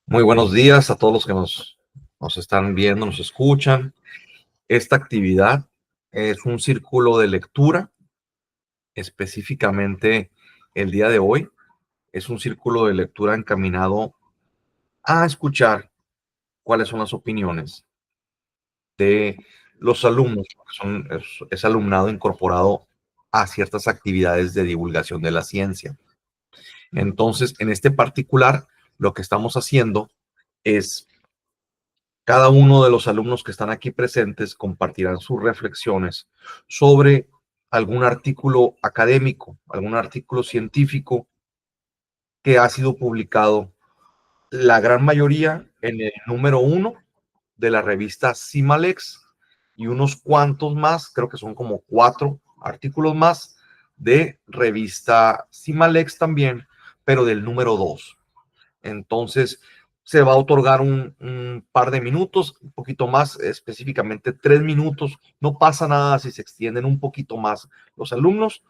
Muy buenos días a todos los que nos están viendo, nos escuchan. Esta actividad es un círculo de lectura, específicamente el día de hoy. Es un círculo de lectura encaminado a escuchar cuáles son las opiniones de los alumnos, porque es alumnado incorporado a ciertas actividades de divulgación de la ciencia. Entonces, en este particular, lo que estamos haciendo es cada uno de los alumnos que están aquí presentes compartirán sus reflexiones sobre algún artículo académico, algún artículo científico que ha sido publicado, la gran mayoría en el número 1 de la revista Cimalex y unos cuantos más, creo que son como 4 artículos más de revista Cimalex también, pero del número 2. Entonces, se va a otorgar un par de minutos, un poquito más, específicamente 3 minutos. No pasa nada si se extienden un poquito más los alumnos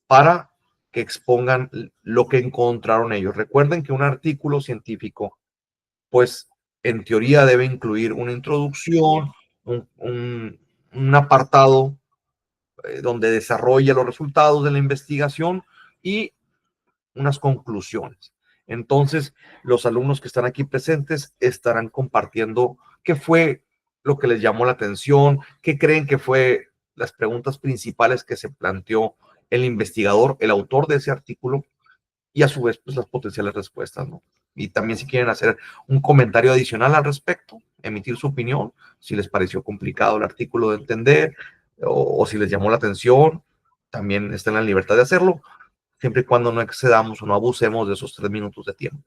para que expongan lo que encontraron ellos. Recuerden que un artículo científico, pues en teoría debe incluir una introducción, un apartado donde desarrolla los resultados de la investigación y unas conclusiones. Entonces, los alumnos que están aquí presentes estarán compartiendo qué fue lo que les llamó la atención, qué creen que fue las preguntas principales que se planteó el investigador, el autor de ese artículo, y a su vez, pues las potenciales respuestas, ¿no? Y también si quieren hacer un comentario adicional al respecto, emitir su opinión, si les pareció complicado el artículo de entender o si les llamó la atención, también están en la libertad de hacerlo, siempre y cuando no excedamos o no abusemos de esos 3 minutos de tiempo.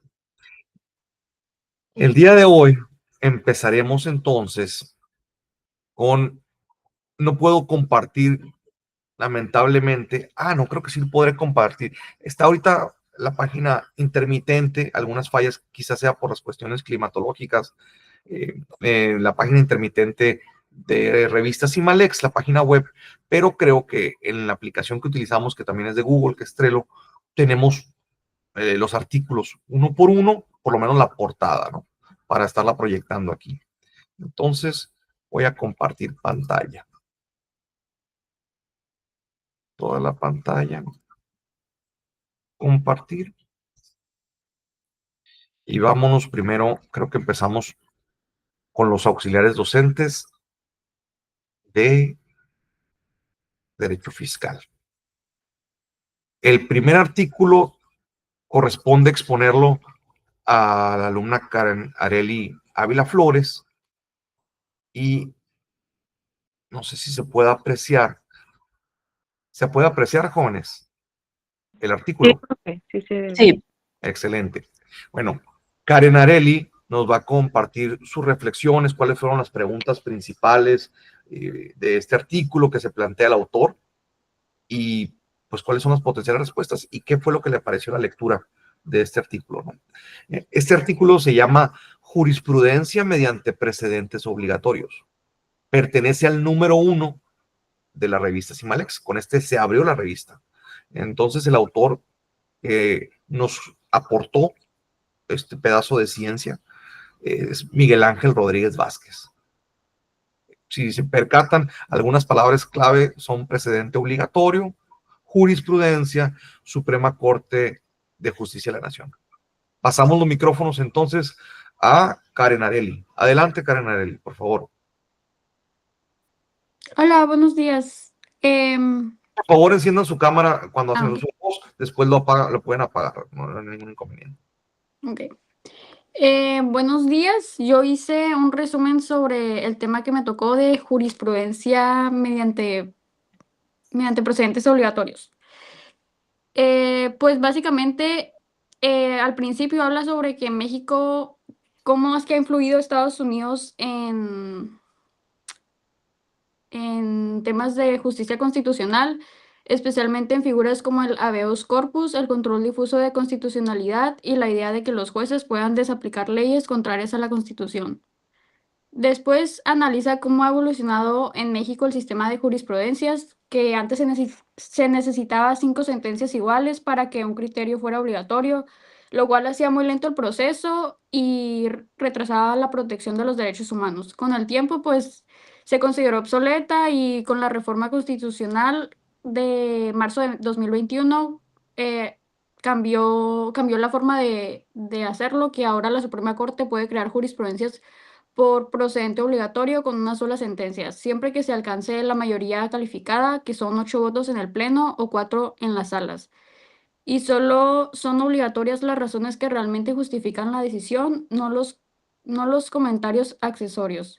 El día de hoy empezaremos entonces con, no puedo compartir lamentablemente, no, creo que sí podré compartir. Está ahorita la página intermitente, algunas fallas quizás sea por las cuestiones climatológicas, la página intermitente de revista Cimalex, la página web, pero creo que en la aplicación que utilizamos, que también es de Google, que es Trello, tenemos los artículos uno por uno, por lo menos la portada, ¿no? Para estarla proyectando aquí. Entonces, voy a compartir pantalla. Toda la pantalla. Compartir. Y vámonos primero, creo que empezamos con los auxiliares docentes de Derecho Fiscal. El primer artículo corresponde exponerlo a la alumna Karen Areli Ávila Flores y no sé si se puede apreciar. ¿Se puede apreciar, jóvenes, el artículo? Sí, Sí. Excelente. Bueno, Karen Areli nos va a compartir sus reflexiones, cuáles fueron las preguntas principales de este artículo que se plantea el autor y pues cuáles son las potenciales respuestas y qué fue lo que le pareció la lectura de este artículo, ¿no? Este artículo se llama Jurisprudencia mediante precedentes obligatorios. Pertenece al número 1 de la revista Cimalex. Con este se abrió la revista. Entonces el autor nos aportó este pedazo de ciencia, es Miguel Ángel Rodríguez Vázquez. Si se percatan, algunas palabras clave son precedente obligatorio, jurisprudencia, Suprema Corte de Justicia de la Nación. Pasamos los micrófonos entonces a Karen Areli. Adelante, Karen Areli, por favor. Hola, buenos días. Por favor, enciendan su cámara cuando hacen Ok. su voz, después lo pueden apagar, no hay ningún inconveniente. Ok. Buenos días. Yo hice un resumen sobre el tema que me tocó de jurisprudencia mediante precedentes obligatorios. Pues básicamente, al principio habla sobre que en México, cómo es que ha influido Estados Unidos en temas de justicia constitucional, especialmente en figuras como el habeas corpus, el control difuso de constitucionalidad y la idea de que los jueces puedan desaplicar leyes contrarias a la Constitución. Después analiza cómo ha evolucionado en México el sistema de jurisprudencias, que antes se necesitaba 5 sentencias iguales para que un criterio fuera obligatorio. lo cual hacía muy lento el proceso y retrasaba la protección de los derechos humanos. Con el tiempo, pues, se consideró obsoleta y con la reforma constitucional de marzo de 2021, cambió la forma de hacerlo, que ahora la Suprema Corte puede crear jurisprudencias por procedente obligatorio con una sola sentencia, siempre que se alcance la mayoría calificada, que son 8 votos en el pleno o 4 en las salas. Y solo son obligatorias las razones que realmente justifican la decisión, no los comentarios accesorios.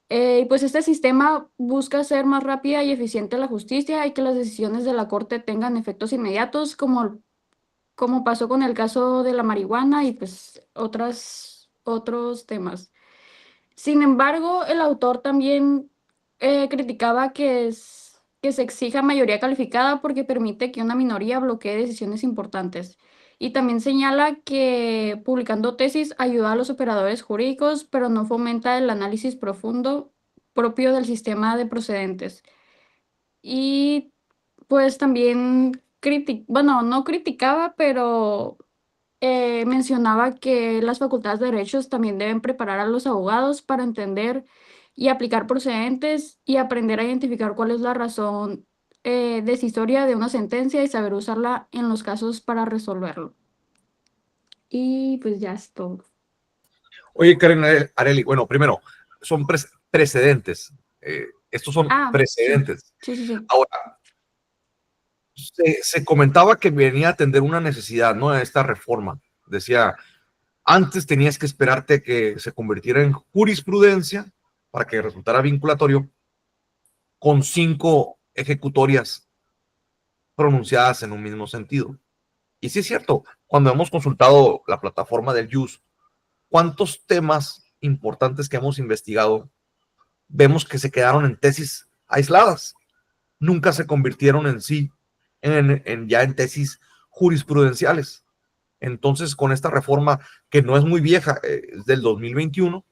Y pues este sistema busca hacer más rápida y eficiente la justicia y que las decisiones de la Corte tengan efectos inmediatos, como pasó con el caso de la marihuana y pues otros temas. Sin embargo, el autor también criticaba que se exija mayoría calificada porque permite que una minoría bloquee decisiones importantes. Y también señala que publicando tesis ayuda a los operadores jurídicos, pero no fomenta el análisis profundo propio del sistema de procedentes. Y pues también bueno, no criticaba, pero mencionaba que las facultades de derechos también deben preparar a los abogados para entender y aplicar procedentes y aprender a identificar cuál es la razón decisoria de una sentencia y saber usarla en los casos para resolverlo. Y pues ya es todo. Oye, Karen Areli, bueno, primero, son precedentes. Estos son Ah, sí, precedentes. sí, sí, sí. Ahora, se comentaba que venía a atender una necesidad, ¿no? Esta reforma. Decía, antes tenías que esperarte que se convirtiera en jurisprudencia para que resultara vinculatorio con 5 ejecutorias pronunciadas en un mismo sentido. Y sí es cierto, cuando hemos consultado la plataforma del JUS, ¿cuántos temas importantes que hemos investigado vemos que se quedaron en tesis aisladas? Nunca se convirtieron en sí ya en tesis jurisprudenciales. Entonces, con esta reforma, que no es muy vieja, es del 2021,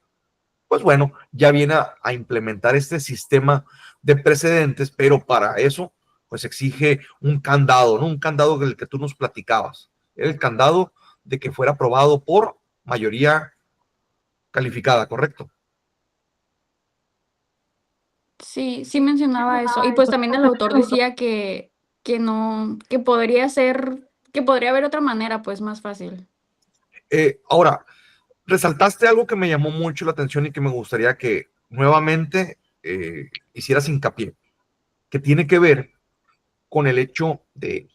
pues bueno, ya viene a implementar este sistema de precedentes, pero para eso, pues exige un candado, ¿no? Un candado del que tú nos platicabas. Era el candado de que fuera aprobado por mayoría calificada, ¿correcto? Sí, sí mencionaba eso. Y pues también el autor decía que podría haber otra manera, pues más fácil. Ahora, resaltaste algo que me llamó mucho la atención y que me gustaría que nuevamente hicieras hincapié, que tiene que ver con el hecho de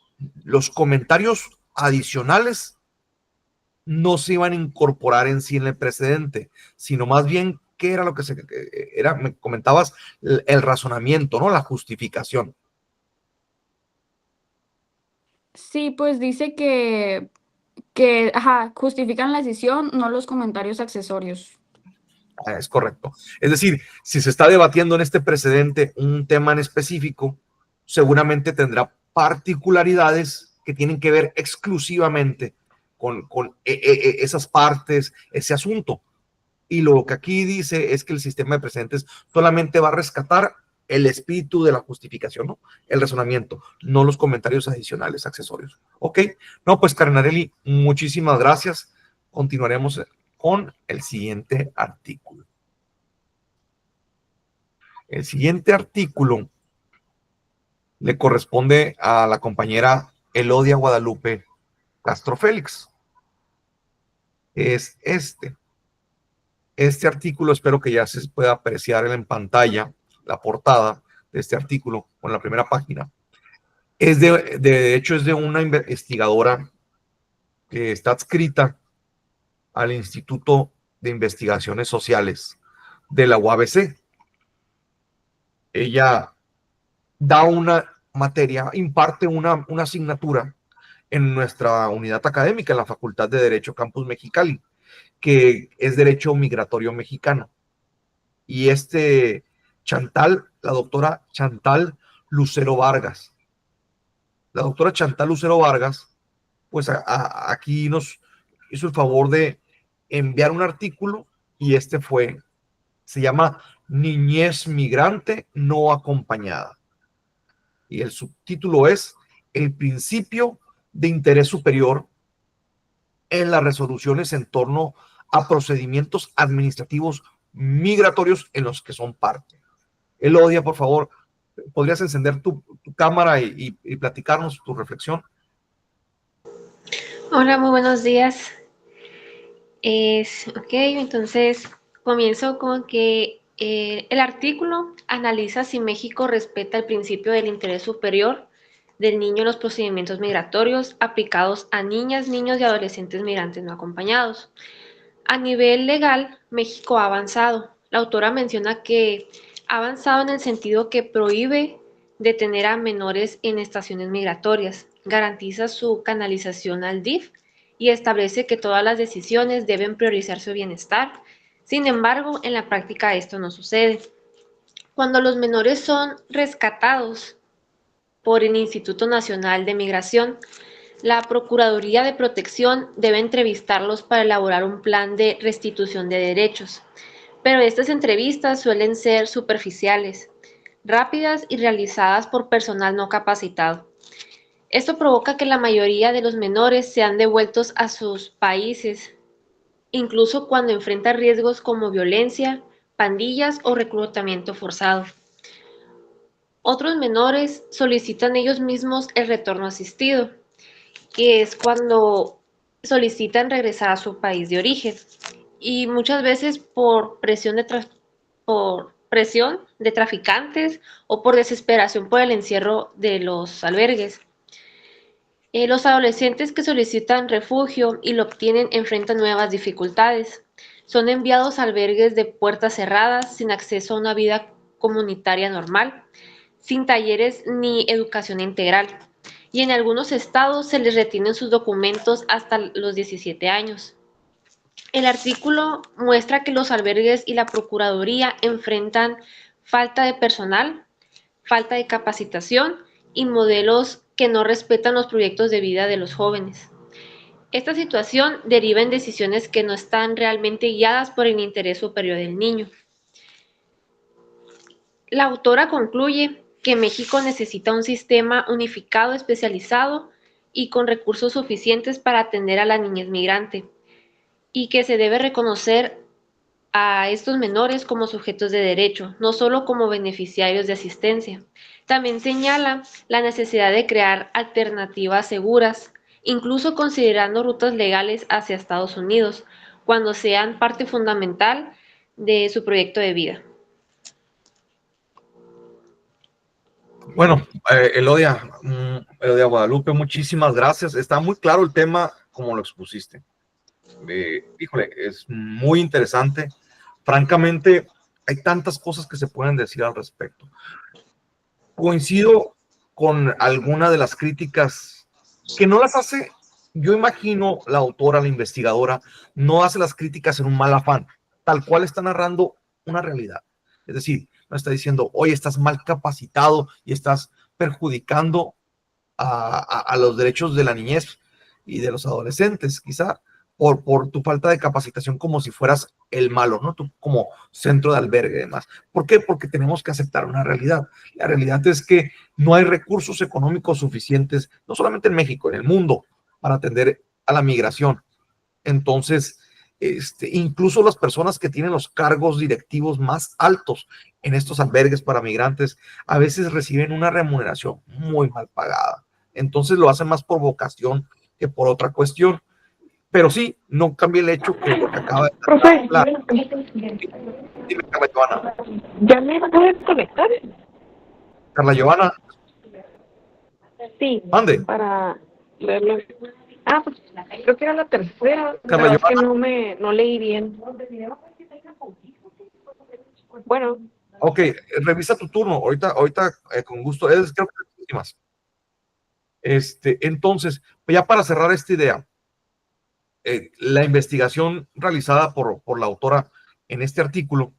los comentarios adicionales no se iban a incorporar en sí en el precedente, sino más bien qué era lo que era, me comentabas, el razonamiento, ¿no? La justificación. Sí, pues dice ajá, justifican la decisión, no los comentarios accesorios. Es correcto. Es decir, si se está debatiendo en este precedente un tema en específico, seguramente tendrá particularidades que tienen que ver exclusivamente con esas partes, ese asunto. Y lo que aquí dice es que el sistema de precedentes solamente va a rescatar el espíritu de la justificación, ¿no? El razonamiento, no los comentarios adicionales, accesorios. Ok, no, pues Carnarelli, muchísimas gracias. Continuaremos con el siguiente artículo. El siguiente artículo le corresponde a la compañera Elodia Guadalupe Castro Félix. Es este. Este artículo, espero que ya se pueda apreciar en pantalla la portada de este artículo con la primera página. De hecho, es de una investigadora que está adscrita al Instituto de Investigaciones Sociales de la UABC. Ella da una materia, imparte una asignatura en nuestra unidad académica, en la Facultad de Derecho Campus Mexicali, que es Derecho Migratorio Mexicano. Y la doctora Chantal Lucero Vargas. La doctora Chantal Lucero Vargas, pues aquí nos hizo el favor de enviar un artículo y se llama Niñez Migrante No Acompañada. Y el subtítulo es El principio de interés superior en las resoluciones en torno a procedimientos administrativos migratorios en los que son parte. Elodia, por favor, ¿podrías encender tu cámara y platicarnos tu reflexión? Hola, muy buenos días. Entonces comienzo con que el artículo analiza si México respeta el principio del interés superior del niño en los procedimientos migratorios aplicados a niñas, niños y adolescentes migrantes no acompañados. A nivel legal, México ha avanzado. La autora menciona que ha avanzado en el sentido que prohíbe detener a menores en estaciones migratorias, garantiza su canalización al DIF y establece que todas las decisiones deben priorizar su bienestar. Sin embargo, en la práctica esto no sucede. Cuando los menores son rescatados por el Instituto Nacional de Migración, la Procuraduría de Protección debe entrevistarlos para elaborar un plan de restitución de derechos, pero estas entrevistas suelen ser superficiales, rápidas y realizadas por personal no capacitado. Esto provoca que la mayoría de los menores sean devueltos a sus países, incluso cuando enfrentan riesgos como violencia, pandillas o reclutamiento forzado. Otros menores solicitan ellos mismos el retorno asistido, que es cuando solicitan regresar a su país de origen y muchas veces por presión de traficantes o por desesperación por el encierro de los albergues. Los adolescentes que solicitan refugio y lo obtienen enfrentan nuevas dificultades. Son enviados a albergues de puertas cerradas, sin acceso a una vida comunitaria normal, sin talleres ni educación integral. Y en algunos estados se les retienen sus documentos hasta los 17 años. El artículo muestra que los albergues y la Procuraduría enfrentan falta de personal, falta de capacitación y modelos que no respetan los proyectos de vida de los jóvenes. Esta situación deriva en decisiones que no están realmente guiadas por el interés superior del niño. La autora concluye que México necesita un sistema unificado, especializado y con recursos suficientes para atender a la niñez migrante, y que se debe reconocer a estos menores como sujetos de derecho, no solo como beneficiarios de asistencia. También señala la necesidad de crear alternativas seguras, incluso considerando rutas legales hacia Estados Unidos, cuando sean parte fundamental de su proyecto de vida. Bueno, Elodia Guadalupe, muchísimas gracias. Está muy claro el tema como lo expusiste. Híjole, es muy interesante. Francamente, hay tantas cosas que se pueden decir al respecto. Coincido con alguna de las críticas que no las hace, yo imagino la autora, la investigadora, no hace las críticas en un mal afán, tal cual está narrando una realidad. Es decir, no está diciendo, oye, estás mal capacitado y estás perjudicando a los derechos de la niñez y de los adolescentes, quizá por tu falta de capacitación, como si fueras el malo, ¿no? Tú como centro de albergue y demás. ¿Por qué? Porque tenemos que aceptar una realidad. La realidad es que no hay recursos económicos suficientes, no solamente en México, en el mundo, para atender a la migración. Entonces, incluso las personas que tienen los cargos directivos más altos en estos albergues para migrantes, a veces reciben una remuneración muy mal pagada. Entonces lo hacen más por vocación que por otra cuestión. Pero sí, no cambia el hecho que lo que acaba de Profe, Dime, Carla Giovanna. ¿ya me puedes conectar? Carla Giovanna, Sí, mande. para verlo. Ah, pues creo que era la tercera, Carla pero es que Giovanna. no leí bien. Bueno, Ok, revisa tu turno. Ahorita con gusto. Creo que las últimas. Entonces, ya para cerrar esta idea, la investigación realizada por la autora en este artículo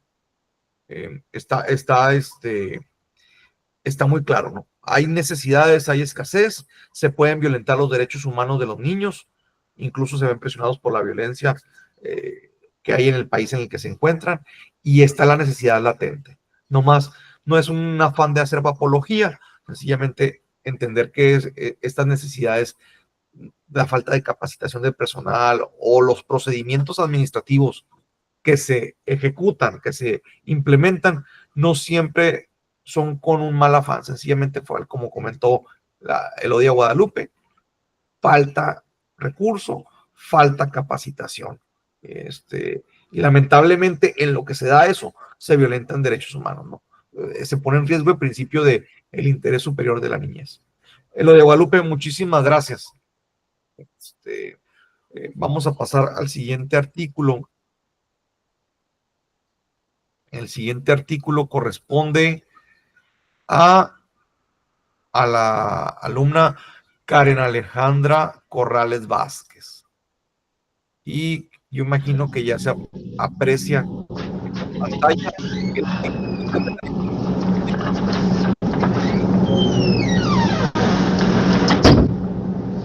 está muy claro, ¿no? Hay necesidades, hay escasez, se pueden violentar los derechos humanos de los niños, incluso se ven presionados por la violencia que hay en el país en el que se encuentran, y está la necesidad latente. No más, no es un afán de hacer apología, sencillamente entender que estas necesidades la falta de capacitación del personal o los procedimientos administrativos que se ejecutan, que se implementan, no siempre son con un mal afán. Sencillamente fue, como comentó Elodia Guadalupe, falta recurso, falta capacitación. Y lamentablemente en lo que se da eso, se violentan derechos humanos, ¿no? Se pone en riesgo el principio del interés superior de la niñez. Elodia Guadalupe, muchísimas gracias. Vamos a pasar al siguiente artículo. El siguiente artículo corresponde a la alumna Karen Alejandra Corrales Vázquez. Y yo imagino que ya se aprecia en pantalla el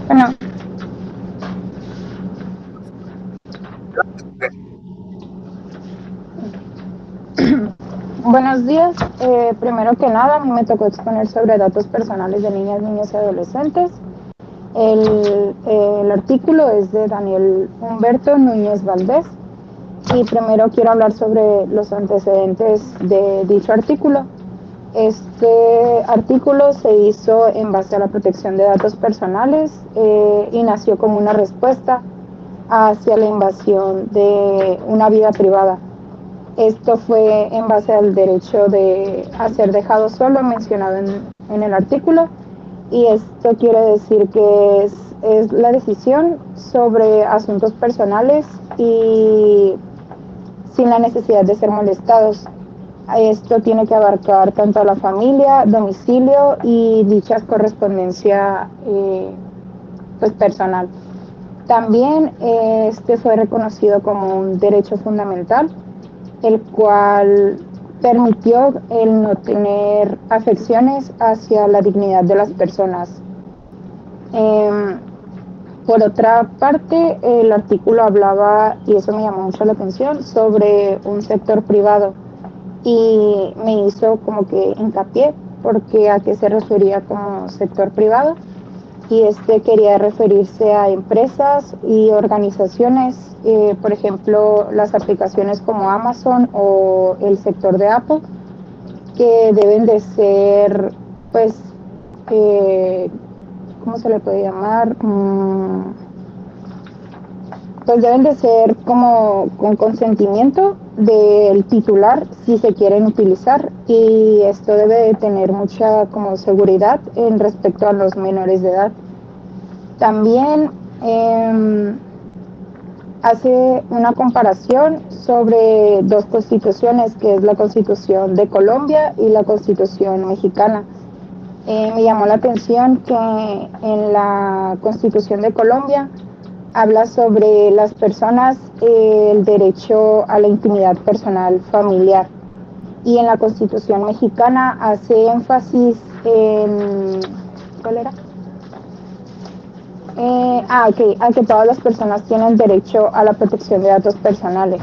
Bueno, buenos días. Primero que nada, a mí me tocó exponer sobre datos personales de niñas, niños y adolescentes. El artículo es de Daniel Humberto Núñez Valdés y primero quiero hablar sobre los antecedentes de dicho artículo. Este artículo se hizo en base a la protección de datos personales y nació como una respuesta hacia la invasión de una vida privada. Esto fue en base al derecho a ser dejado solo mencionado en el artículo, y esto quiere decir que es la decisión sobre asuntos personales y sin la necesidad de ser molestados. Esto tiene que abarcar tanto a la familia, domicilio y dicha correspondencia pues personal. También este fue reconocido como un derecho fundamental, el cual permitió el no tener afecciones hacia la dignidad de las personas. Por otra parte, el artículo hablaba, y eso me llamó mucho la atención, sobre un sector privado, y me hizo como que hincapié porque a qué se refería como sector privado, y quería referirse a empresas y organizaciones, por ejemplo, las aplicaciones como Amazon o el sector de Apple, que deben de ser, pues, ¿cómo se le puede llamar? Pues deben de ser como con consentimiento del titular si se quieren utilizar, y esto debe de tener mucha como seguridad en respecto a los menores de edad. También hace una comparación sobre dos constituciones, que es la Constitución de Colombia y la Constitución mexicana. Me llamó la atención que en la Constitución de Colombia habla sobre las personas, el derecho a la intimidad personal familiar, y en la Constitución mexicana hace énfasis en... ¿cuál era? A que todas las personas tienen derecho a la protección de datos personales,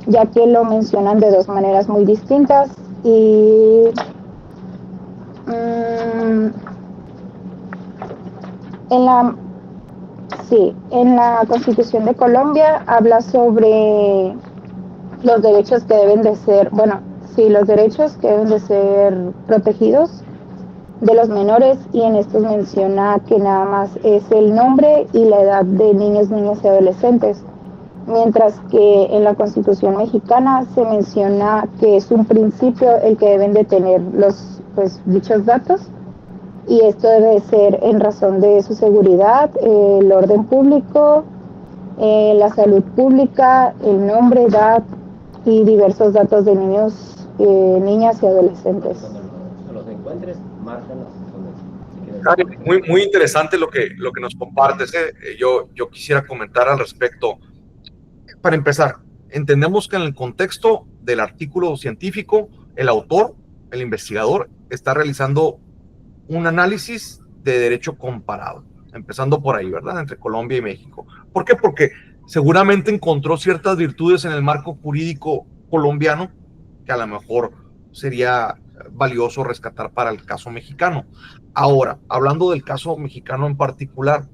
ya que lo mencionan de dos maneras muy distintas. Y en la Constitución de Colombia habla sobre los derechos que deben de ser, los derechos que deben de ser protegidos de los menores, y en estos menciona que nada más es el nombre y la edad de niños, niñas y adolescentes, mientras que en la Constitución mexicana se menciona que es un principio el que deben de tener dichos datos, y esto debe ser en razón de su seguridad, el orden público, la salud pública, el nombre, edad y diversos datos de niños, niñas y adolescentes. Cuando los encuentres, márcalos. Muy, muy interesante lo que nos compartes. Yo quisiera comentar al respecto. Para empezar, entendemos que en el contexto del artículo científico, el autor, el investigador, está realizando un análisis de derecho comparado, empezando por ahí, ¿verdad? Entre Colombia y México. ¿Por qué? Porque seguramente encontró ciertas virtudes en el marco jurídico colombiano que a lo mejor sería valioso rescatar para el caso mexicano. Ahora, hablando del caso mexicano en particular,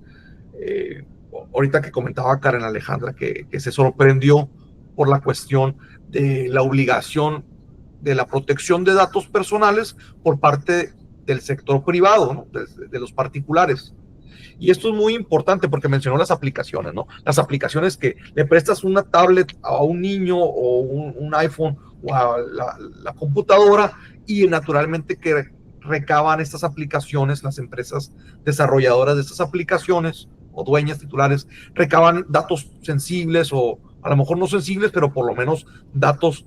Ahorita que comentaba Karen Alejandra que se sorprendió por la cuestión de la obligación de la protección de datos personales por parte del sector privado, ¿no? de los particulares. Y esto es muy importante porque mencionó las aplicaciones, ¿no? Las aplicaciones que le prestas una tablet a un niño o un iPhone o a la computadora y naturalmente que recaban estas aplicaciones, las empresas desarrolladoras de estas aplicaciones o dueñas titulares, recaban datos sensibles o a lo mejor no sensibles, pero por lo menos datos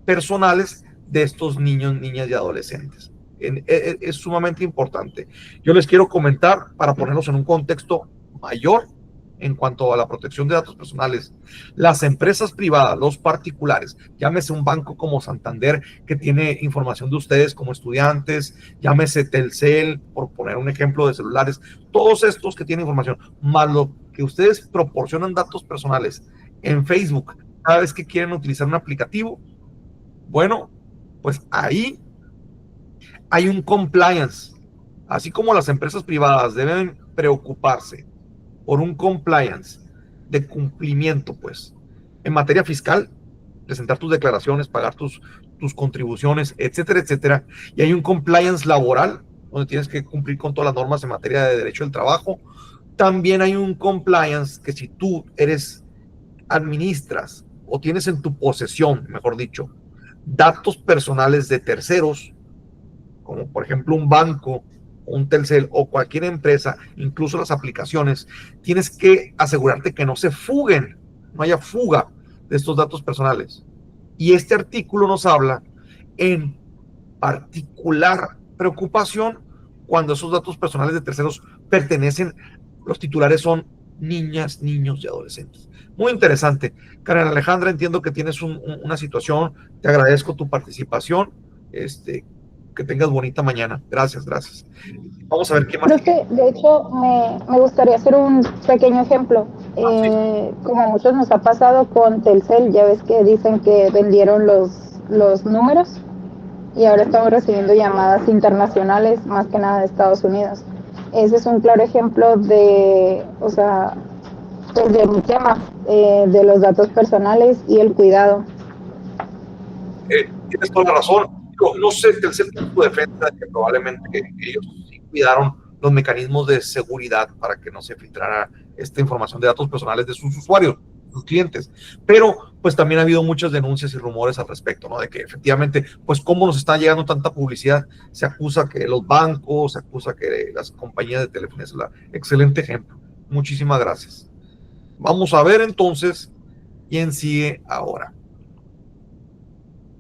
personales de estos niños, niñas y adolescentes. Es sumamente importante. Yo les quiero comentar, para ponerlos en un contexto mayor en cuanto a la protección de datos personales, las empresas privadas, los particulares, llámese un banco como Santander, que tiene información de ustedes como estudiantes, llámese Telcel, por poner un ejemplo de celulares, todos estos que tienen información, más lo que ustedes proporcionan datos personales en Facebook, cada vez que quieren utilizar un aplicativo, bueno, pues ahí hay un compliance. Así como las empresas privadas deben preocuparse por un compliance de cumplimiento, pues, en materia fiscal, presentar tus declaraciones, pagar tus contribuciones, etcétera, etcétera. Y hay un compliance laboral, donde tienes que cumplir con todas las normas en materia de derecho del trabajo. También hay un compliance que si tú administras o tienes en tu posesión, mejor dicho, datos personales de terceros, como por ejemplo un banco, un Telcel o cualquier empresa, incluso las aplicaciones, tienes que asegurarte que no se fuguen, no haya fuga de estos datos personales. Y este artículo nos habla en particular preocupación cuando esos datos personales de terceros pertenecen, los titulares son niñas, niños y adolescentes. Muy interesante. Karen Alejandra, entiendo que tienes una situación, te agradezco tu participación, que tengas bonita mañana. Gracias, gracias. Vamos a ver qué más. Creo que, de hecho, me gustaría hacer un pequeño ejemplo. Como a muchos nos ha pasado con Telcel, ya ves que dicen que vendieron los números y ahora estamos recibiendo llamadas internacionales, más que nada de Estados Unidos. Ese es un claro ejemplo de, o sea, pues de un tema de los datos personales y el cuidado. Tienes toda la razón. No sé, Telcel tiene su defensa, que probablemente ellos sí cuidaron los mecanismos de seguridad para que no se filtrara esta información de datos personales de sus usuarios, sus clientes. Pero pues también ha habido muchas denuncias y rumores al respecto, ¿no? De que efectivamente, pues cómo nos está llegando tanta publicidad, se acusa que los bancos, se acusa que las compañías de telefonía es un excelente ejemplo. Muchísimas gracias. Vamos a ver entonces quién sigue ahora.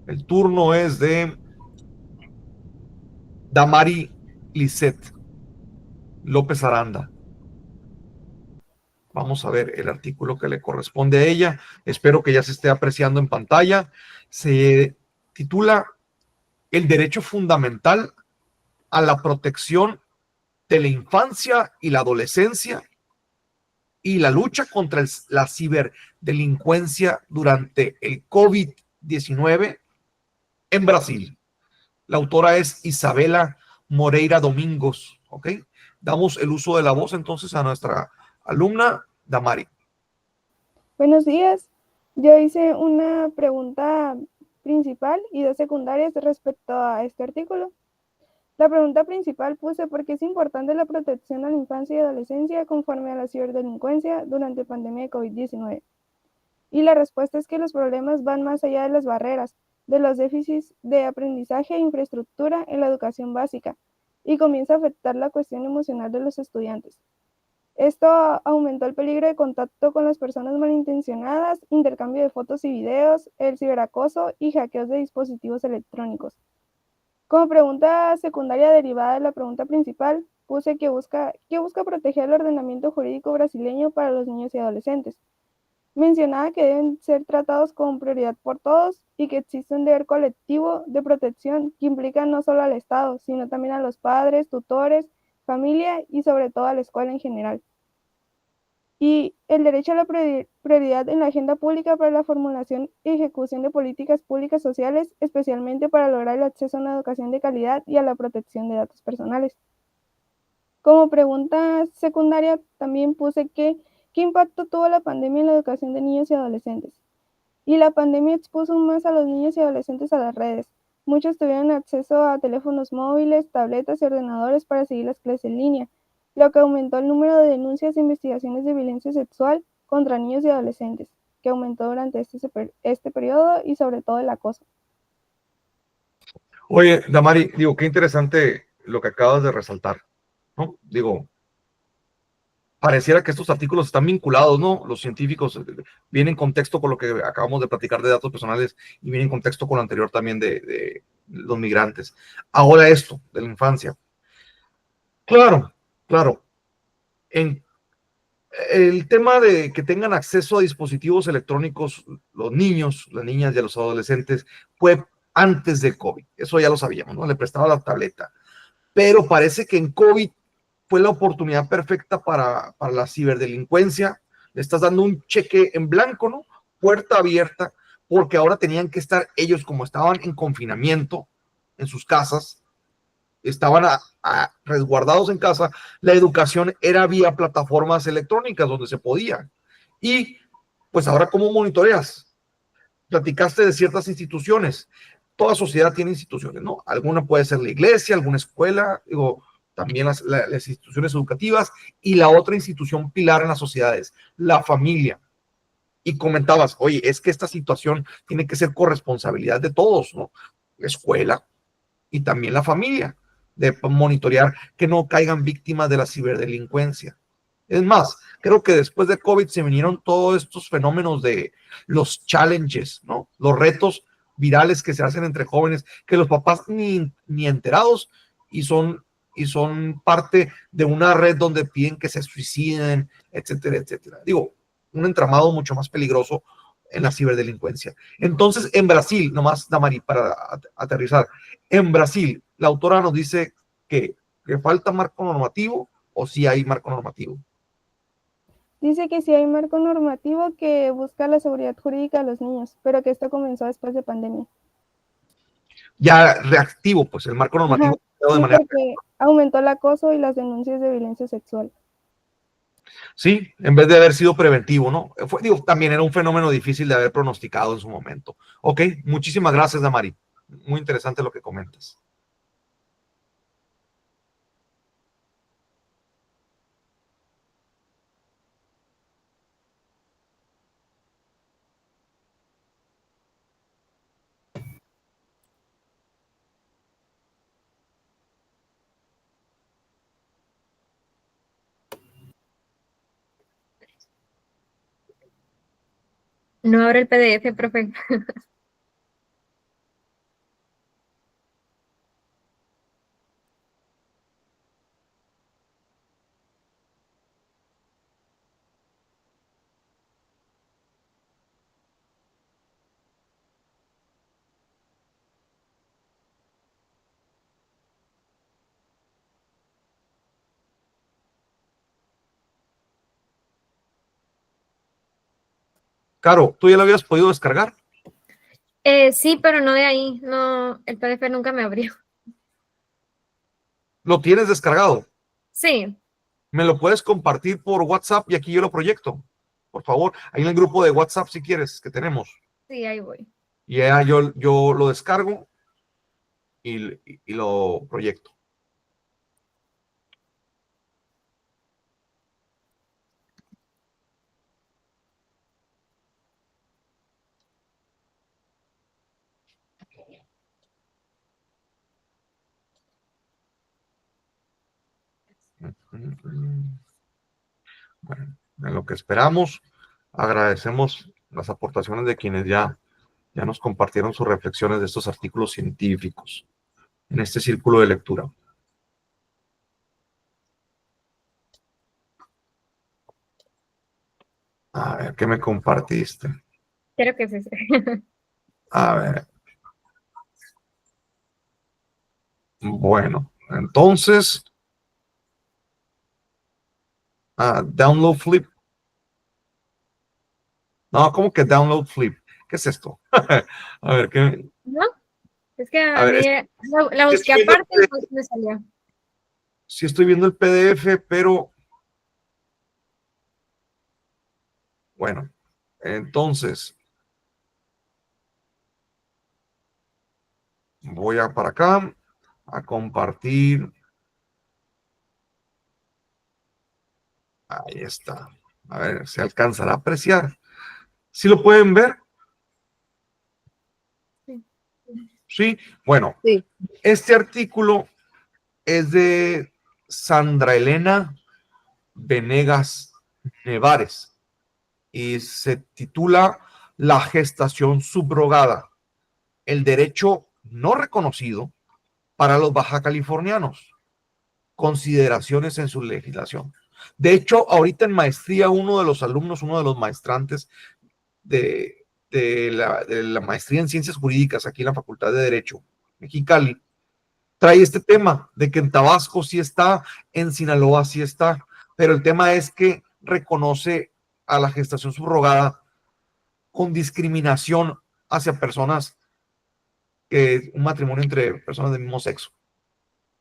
El turno es de Damari Lisset López Aranda. Vamos a ver el artículo que le corresponde a ella. Espero que ya se esté apreciando en pantalla. Se titula El derecho fundamental a la protección de la infancia y la adolescencia y la lucha contra la ciberdelincuencia durante el COVID-19 en Brasil. La autora es Isabela Moreira Domingos, ¿ok? Damos el uso de la voz entonces a nuestra alumna Damari. Buenos días. Yo hice una pregunta principal y dos secundarias respecto a este artículo. La pregunta principal puse por qué es importante la protección a la infancia y adolescencia conforme a la ciberdelincuencia durante la pandemia de COVID-19. Y la respuesta es que los problemas van más allá de las barreras, de los déficits de aprendizaje e infraestructura en la educación básica, y comienza a afectar la cuestión emocional de los estudiantes. Esto aumentó el peligro de contacto con las personas malintencionadas, intercambio de fotos y videos, el ciberacoso y hackeos de dispositivos electrónicos. Como pregunta secundaria derivada de la pregunta principal, puse que busca proteger el ordenamiento jurídico brasileño para los niños y adolescentes. Mencionaba que deben ser tratados con prioridad por todos y que existe un deber colectivo de protección que implica no solo al Estado, sino también a los padres, tutores, familia y sobre todo a la escuela en general. Y el derecho a la prioridad en la agenda pública para la formulación y ejecución de políticas públicas sociales, especialmente para lograr el acceso a una educación de calidad y a la protección de datos personales. Como pregunta secundaria también puse ¿qué impacto tuvo la pandemia en la educación de niños y adolescentes? Y la pandemia expuso más a los niños y adolescentes a las redes. Muchos tuvieron acceso a teléfonos móviles, tabletas y ordenadores para seguir las clases en línea, lo que aumentó el número de denuncias e investigaciones de violencia sexual contra niños y adolescentes, que aumentó durante este periodo y sobre todo el acoso. Oye, Damari, digo, qué interesante lo que acabas de resaltar, ¿no? Digo, pareciera que estos artículos están vinculados, ¿no? Los científicos vienen en contexto con lo que acabamos de platicar de datos personales y vienen en contexto con lo anterior también de los migrantes. Ahora esto, de la infancia. Claro, claro. En el tema de que tengan acceso a dispositivos electrónicos los niños, las niñas y los adolescentes fue antes de COVID. Eso ya lo sabíamos, ¿no? Le prestaba la tableta. Pero parece que en COVID fue la oportunidad perfecta para la ciberdelincuencia. Le estás dando un cheque en blanco, ¿no? Puerta abierta, porque ahora tenían que estar ellos, como estaban en confinamiento en sus casas, estaban resguardados en casa, la educación era vía plataformas electrónicas donde se podía. Y pues ahora, ¿cómo monitoreas? Platicaste de ciertas instituciones. Toda sociedad tiene instituciones, ¿no? Alguna puede ser la iglesia, alguna escuela, digo, también las instituciones educativas, y la otra institución pilar en las sociedades, la familia. Y comentabas, oye, es que esta situación tiene que ser corresponsabilidad de todos, ¿no? La escuela y también la familia, de monitorear que no caigan víctimas de la ciberdelincuencia. Es más, creo que después de COVID se vinieron todos estos fenómenos de los challenges, ¿no? Los retos virales que se hacen entre jóvenes, que los papás ni enterados y son parte de una red donde piden que se suiciden, etcétera, etcétera. Digo, un entramado mucho más peligroso en la ciberdelincuencia. Entonces, en Brasil, nomás, Damari, para aterrizar, en Brasil, la autora nos dice que falta marco normativo o si hay marco normativo. Dice que sí hay marco normativo que busca la seguridad jurídica de los niños, pero que esto comenzó después de pandemia. Ya reactivo, pues el marco normativo. Ajá, sí, porque aumentó el acoso y las denuncias de violencia sexual. Sí, en vez de haber sido preventivo, ¿no? Digo, también era un fenómeno difícil de haber pronosticado en su momento. Ok, muchísimas gracias, Damari. Muy interesante lo que comentas. No abre el PDF, profe. Caro, ¿tú ya lo habías podido descargar? Sí, pero no de ahí. No, el PDF nunca me abrió. ¿Lo tienes descargado? Sí. ¿Me lo puedes compartir por WhatsApp y aquí yo lo proyecto? Por favor, ahí en el grupo de WhatsApp si quieres, que tenemos. Sí, ahí voy. Y ya yo lo descargo y lo proyecto. Bueno, en lo que esperamos, agradecemos las aportaciones de quienes ya nos compartieron sus reflexiones de estos artículos científicos en este círculo de lectura. A ver, ¿qué me compartiste? Creo que sí. A ver. Bueno, entonces, download flip. No, ¿cómo que download flip? ¿Qué es esto? A ver, ¿qué? ¿No? Es que A a ver, mí la busqué aparte y no me salió. Sí estoy viendo el PDF, pero bueno, entonces voy a para acá a compartir. Ahí está. A ver, se alcanzará a apreciar. ¿Sí lo pueden ver? Sí. Sí. Bueno, Sí. este artículo es de Sandra Elena Venegas Nevares y se titula La gestación subrogada, el derecho no reconocido para los baja californianos, consideraciones en su legislación. De hecho, ahorita en maestría, uno de los alumnos, uno de los maestrantes de la maestría en ciencias jurídicas aquí en la Facultad de Derecho, Mexicali, trae este tema de que en Tabasco sí está, en Sinaloa sí está, pero el tema es que reconoce a la gestación subrogada con discriminación hacia personas que un matrimonio entre personas del mismo sexo.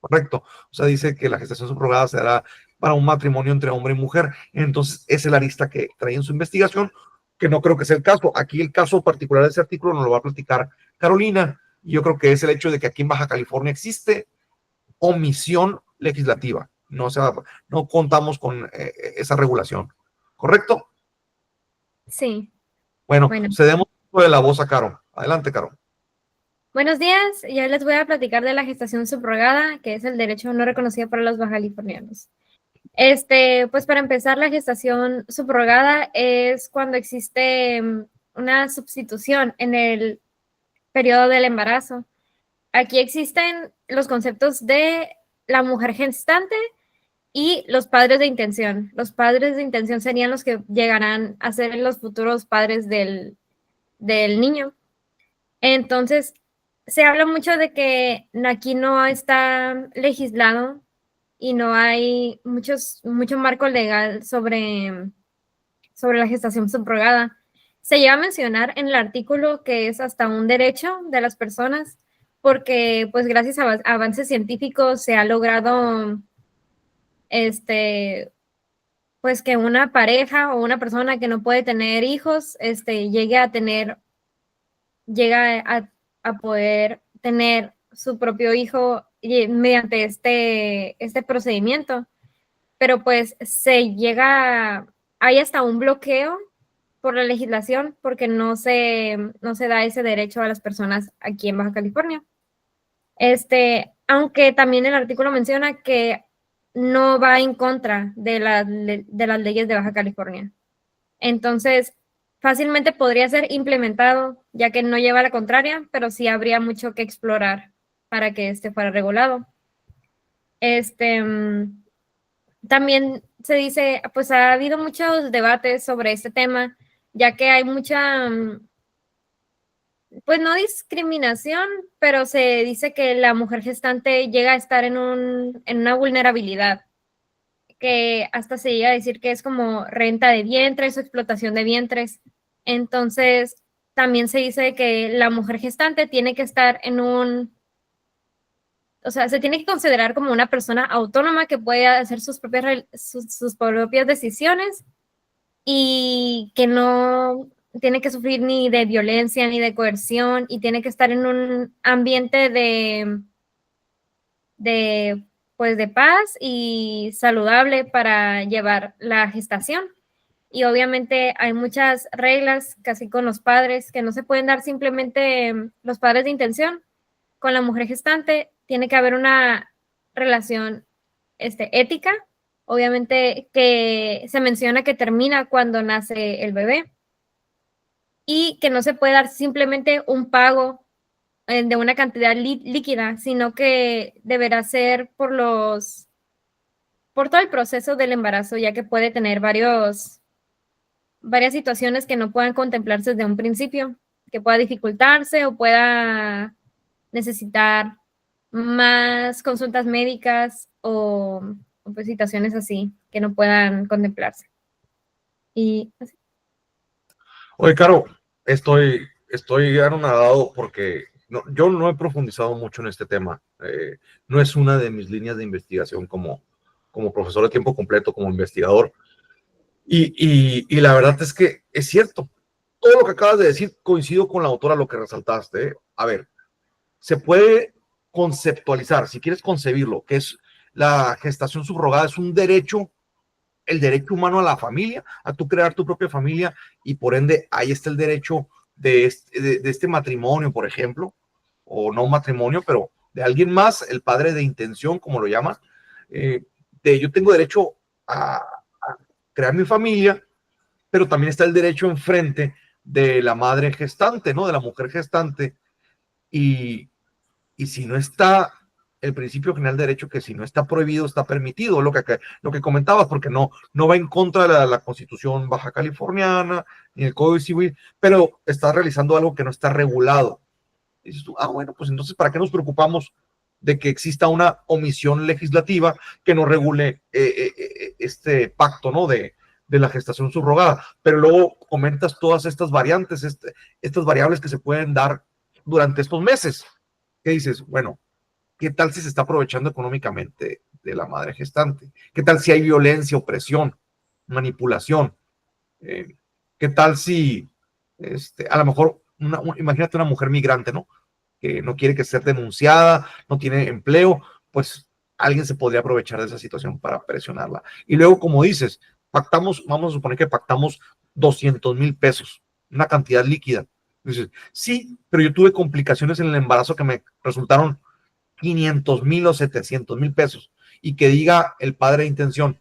Correcto. O sea, dice que la gestación subrogada se dará para un matrimonio entre hombre y mujer. Entonces, esa es la arista que trae en su investigación, que no creo que sea el caso. Aquí el caso particular de ese artículo nos lo va a platicar Carolina. Y yo creo que es el hecho de que aquí en Baja California existe omisión legislativa. No, no contamos con esa regulación. ¿Correcto? Sí. Bueno, Bueno. cedemos de la voz a Caro. Adelante, Caro. Buenos días, ya les voy a platicar de la gestación subrogada, que es el derecho no reconocido para los bajacalifornianos. Pues para empezar, la gestación subrogada es cuando existe una sustitución en el periodo del embarazo. Aquí existen los conceptos de la mujer gestante y los padres de intención. Los padres de intención serían los que llegarán a ser los futuros padres del niño. Entonces, se habla mucho de que aquí no está legislado y no hay mucho marco legal sobre la gestación subrogada. Se llega a mencionar en el artículo que es hasta un derecho de las personas, porque pues gracias a avances científicos se ha logrado pues que una pareja o una persona que no puede tener hijos llegue a poder tener su propio hijo mediante este procedimiento. Pero pues hay hasta un bloqueo por la legislación porque no se da ese derecho a las personas aquí en Baja California. Aunque también el artículo menciona que no va en contra de las leyes de Baja California. Entonces, fácilmente podría ser implementado, ya que no lleva a la contraria, pero sí habría mucho que explorar para que fuera regulado. También se dice, pues ha habido muchos debates sobre este tema, ya que hay mucha, pues no discriminación, pero se dice que la mujer gestante llega a estar en una vulnerabilidad, que hasta se llega a decir que es como renta de vientres o explotación de vientres. Entonces, también se dice que la mujer gestante tiene que estar o sea, se tiene que considerar como una persona autónoma que puede hacer sus propias decisiones y que no tiene que sufrir ni de violencia ni de coerción y tiene que estar en un ambiente pues de paz y saludable para llevar la gestación. Y obviamente hay muchas reglas, casi con los padres, que no se pueden dar simplemente los padres de intención. Con la mujer gestante tiene que haber una relación ética, obviamente que se menciona que termina cuando nace el bebé y que no se puede dar simplemente un pago de una cantidad líquida, sino que deberá ser por todo el proceso del embarazo, ya que puede tener varias situaciones que no puedan contemplarse desde un principio, que pueda dificultarse o pueda necesitar más consultas médicas o pues, situaciones así que no puedan contemplarse. Y así. Oye, Caro, estoy anonadado porque yo no he profundizado mucho en este tema. No es una de mis líneas de investigación como profesor de tiempo completo, como investigador. Y la verdad es que es cierto. Todo lo que acabas de decir coincido con la autora, lo que resaltaste. A ver, se puede conceptualizar, si quieres concebirlo, que es la gestación subrogada, es un derecho, el derecho humano a la familia, a tú crear tu propia familia, y por ende ahí está el derecho de este matrimonio, por ejemplo, o no matrimonio, pero de alguien más, el padre de intención, como lo llaman, yo tengo derecho a crear mi familia, pero también está el derecho enfrente de la madre gestante, ¿no? De la mujer gestante, y si no está el principio general de derecho, que si no está prohibido, está permitido, lo que comentabas, porque no va en contra de la Constitución baja californiana, ni el Código Civil, pero está realizando algo que no está regulado. Y dices tú, bueno, pues entonces, ¿para qué nos preocupamos de que exista una omisión legislativa que no regule este pacto, ¿no? De la gestación subrogada? Pero luego comentas todas estas variantes, estas variables que se pueden dar durante estos meses. ¿Qué dices? Bueno, ¿qué tal si se está aprovechando económicamente de la madre gestante? ¿Qué tal si hay violencia, opresión, manipulación? ¿Qué tal si, a lo mejor, imagínate una mujer migrante, ¿no? Que no quiere que sea denunciada, no tiene empleo, pues alguien se podría aprovechar de esa situación para presionarla. Y luego, como dices, pactamos, vamos a suponer que pactamos 200,000 pesos, una cantidad líquida. Dices, sí, pero yo tuve complicaciones en el embarazo que me resultaron 500,000 o 700,000 pesos, y que diga el padre de intención,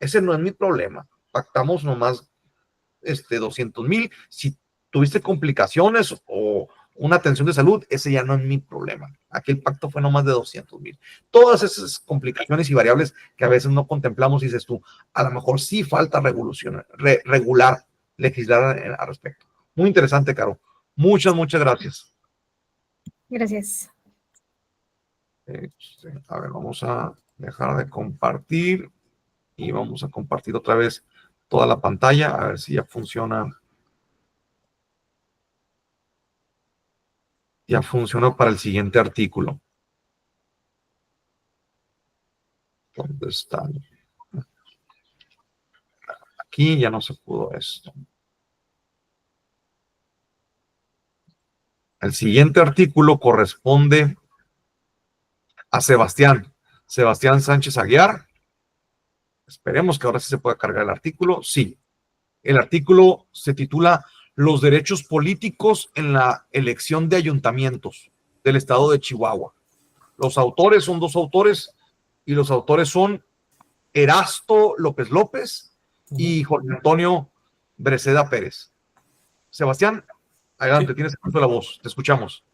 ese no es mi problema, pactamos nomás 200,000, si tuviste complicaciones o una atención de salud, ese ya no es mi problema, aquí el pacto fue nomás de 200,000. Todas esas complicaciones y variables que a veces no contemplamos, dices tú, a lo mejor sí falta regular, legislar al respecto. Muy interesante, Caro. Muchas gracias. Gracias. A ver, vamos a dejar de compartir y vamos a compartir otra vez toda la pantalla, a ver si ya funciona. Ya funcionó para el siguiente artículo. ¿Dónde están? Aquí ya no se pudo esto. El siguiente artículo corresponde a Sebastián Sánchez Aguiar. Esperemos que ahora sí se pueda cargar el artículo. Sí. El artículo se titula Los derechos políticos en la elección de ayuntamientos del estado de Chihuahua. Los autores son dos autores, y los autores son Erasto López López y Jorge Antonio Breceda Pérez. Sebastián, adelante, sí. Tienes la voz, te escuchamos.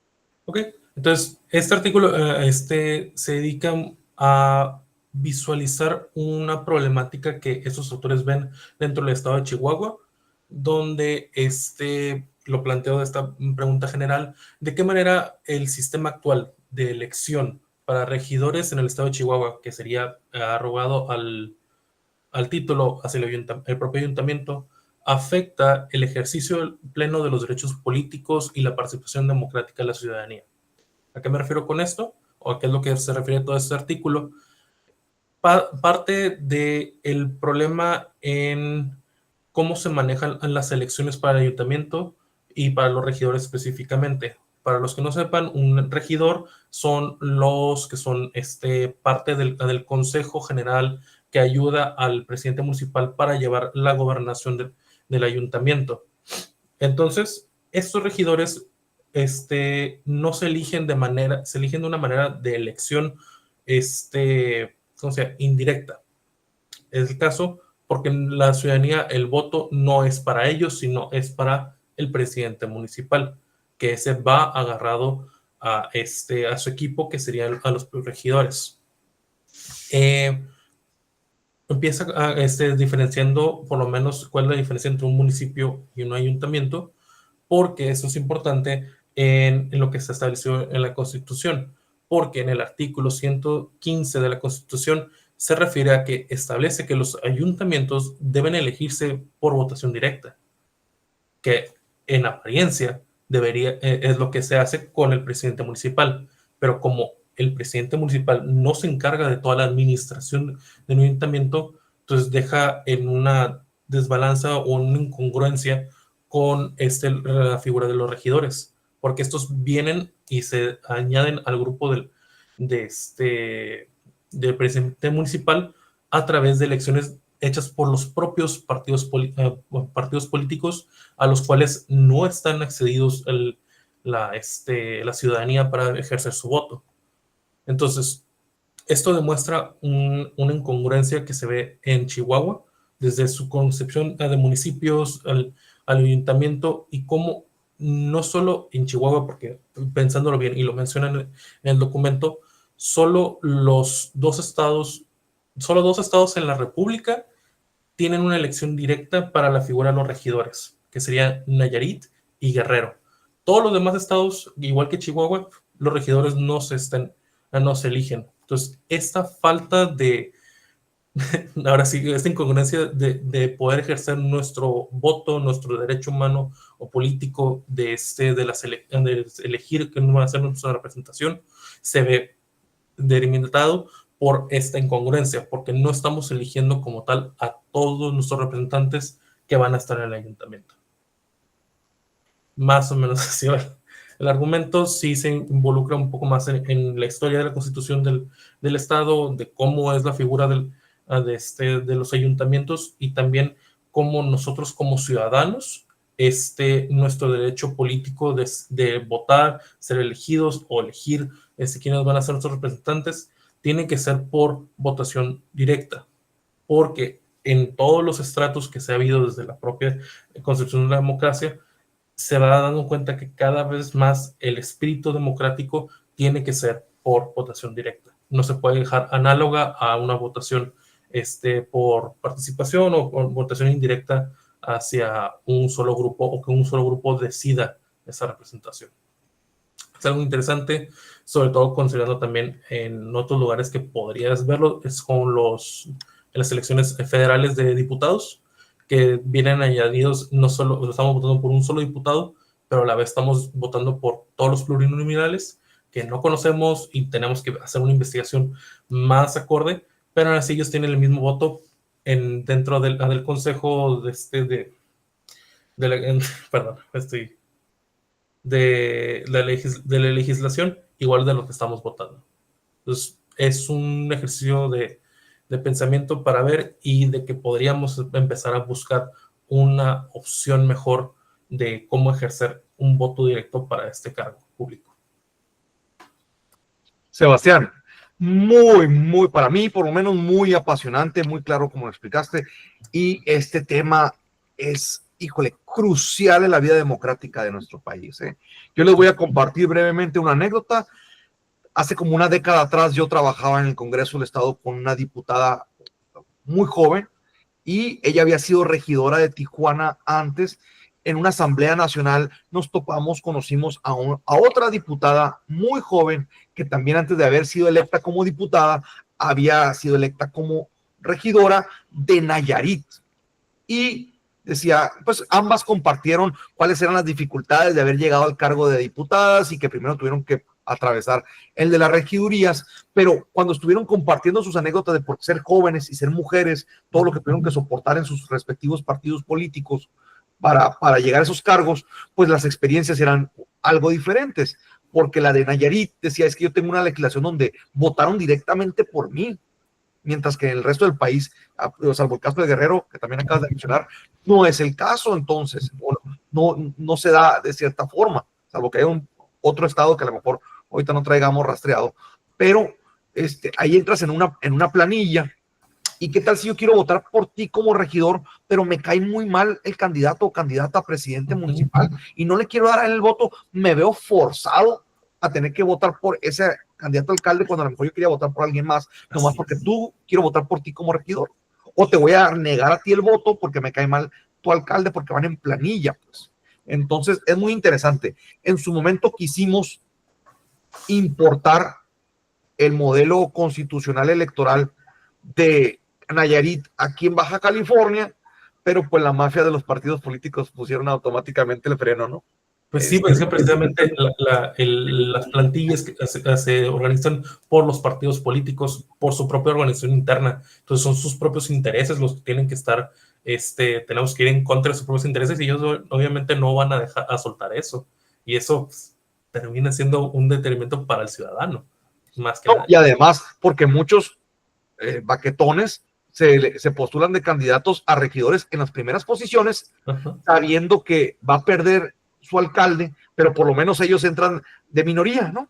Ok, entonces este artículo se dedica a visualizar una problemática que esos autores ven dentro del estado de Chihuahua, donde lo planteo de esta pregunta general: ¿de qué manera el sistema actual de elección para regidores en el estado de Chihuahua, que sería arrogado al título hacia el propio ayuntamiento, afecta el ejercicio pleno de los derechos políticos y la participación democrática de la ciudadanía? ¿A qué me refiero con esto? ¿O a qué es lo que se refiere todo este artículo? Parte del problema en cómo se manejan las elecciones para el ayuntamiento y para los regidores específicamente. Para los que no sepan, un regidor son los que son parte del Consejo General que ayuda al presidente municipal para llevar la gobernación del ayuntamiento. Entonces, estos regidores no se eligen se eligen de una manera de elección indirecta. Es el caso porque en la ciudadanía el voto no es para ellos, sino es para el presidente municipal, que ese va agarrado a su equipo, que serían a los regidores. Empieza diferenciando por lo menos cuál es la diferencia entre un municipio y un ayuntamiento, porque eso es importante en lo que se estableció en la Constitución, porque en el artículo 115 de la Constitución se refiere a que establece que los ayuntamientos deben elegirse por votación directa, que en apariencia es lo que se hace con el presidente municipal, pero como el presidente municipal no se encarga de toda la administración del ayuntamiento, entonces deja en una desbalanza o una incongruencia con la figura de los regidores, porque estos vienen y se añaden al grupo del presidente municipal a través de elecciones hechas por los propios partidos políticos, a los cuales no están accedidos la ciudadanía para ejercer su voto. Entonces, esto demuestra una incongruencia que se ve en Chihuahua, desde su concepción de municipios al ayuntamiento, y cómo no solo en Chihuahua, porque pensándolo bien, y lo mencionan en el documento, solo dos estados en la República tienen una elección directa para la figura de los regidores, que serían Nayarit y Guerrero. Todos los demás estados, igual que Chihuahua, los regidores no se eligen. Entonces, esta falta de, ahora sí, esta incongruencia de poder ejercer nuestro voto, nuestro derecho humano o político de elegir quién va a ser nuestra representación, se ve delimitado por esta incongruencia, porque no estamos eligiendo como tal a todos nuestros representantes que van a estar en el ayuntamiento. Más o menos así va. El argumento sí se involucra un poco más en la historia de la constitución del Estado, de cómo es la figura de los ayuntamientos, y también cómo nosotros como ciudadanos, nuestro derecho político de votar, ser elegidos o elegir quiénes van a ser nuestros representantes, tiene que ser por votación directa, porque en todos los estratos que se ha habido desde la propia concepción de la democracia, se va dando cuenta que cada vez más el espíritu democrático tiene que ser por votación directa. No se puede dejar análoga a una votación por participación o por votación indirecta hacia un solo grupo, o que un solo grupo decida esa representación. Es algo interesante, sobre todo considerando también en otros lugares que podrías verlo, es con en las elecciones federales de diputados, que vienen añadidos, no solo estamos votando por un solo diputado, pero a la vez estamos votando por todos los plurinominales que no conocemos y tenemos que hacer una investigación más acorde, pero aún así ellos tienen el mismo voto dentro del consejo de la legislación, igual de lo que estamos votando. Entonces, es un ejercicio de pensamiento para ver, y de que podríamos empezar a buscar una opción mejor de cómo ejercer un voto directo para este cargo público. Sebastián, muy, para mí, por lo menos, muy apasionante, muy claro como lo explicaste, y este tema es, híjole, crucial en la vida democrática de nuestro país. Yo les voy a compartir brevemente una anécdota. Hace como una década atrás yo trabajaba en el Congreso del Estado con una diputada muy joven, y ella había sido regidora de Tijuana antes. En una asamblea nacional nos topamos, conocimos a otra diputada muy joven que también, antes de haber sido electa como diputada, había sido electa como regidora de Nayarit. Y decía, pues ambas compartieron cuáles eran las dificultades de haber llegado al cargo de diputadas, y que primero tuvieron que atravesar el de las regidurías, pero cuando estuvieron compartiendo sus anécdotas de por ser jóvenes y ser mujeres, todo lo que tuvieron que soportar en sus respectivos partidos políticos para llegar a esos cargos, pues las experiencias eran algo diferentes, porque la de Nayarit decía, es que yo tengo una legislación donde votaron directamente por mí, mientras que en el resto del país, salvo el caso de Guerrero, que también acabas de mencionar, no es el caso. Entonces, no se da de cierta forma, salvo que haya otro estado que a lo mejor ahorita no traigamos rastreado, pero ahí entras en una planilla. ¿Y qué tal si yo quiero votar por ti como regidor, pero me cae muy mal el candidato o candidata a presidente municipal y no le quiero dar a él el voto? Me veo forzado a tener que votar por ese candidato a alcalde cuando a lo mejor yo quería votar por alguien más, nomás porque tú quiero votar por ti como regidor. O te voy a negar a ti el voto porque me cae mal tu alcalde, porque van en planilla, pues. Entonces es muy interesante. En su momento quisimos importar el modelo constitucional electoral de Nayarit aquí en Baja California, pero pues la mafia de los partidos políticos pusieron automáticamente el freno, ¿no? Pues sí, pues es que precisamente las plantillas que se organizan por los partidos políticos, por su propia organización interna. Entonces son sus propios intereses los que tienen que estar, tenemos que ir en contra de sus propios intereses y ellos obviamente no van a dejar a soltar eso. Y eso pues, termina siendo un detenimiento para el ciudadano, más que nada. Y además, porque muchos baquetones se postulan de candidatos a regidores en las primeras posiciones, sabiendo que va a perder su alcalde, pero por lo menos ellos entran de minoría, ¿no?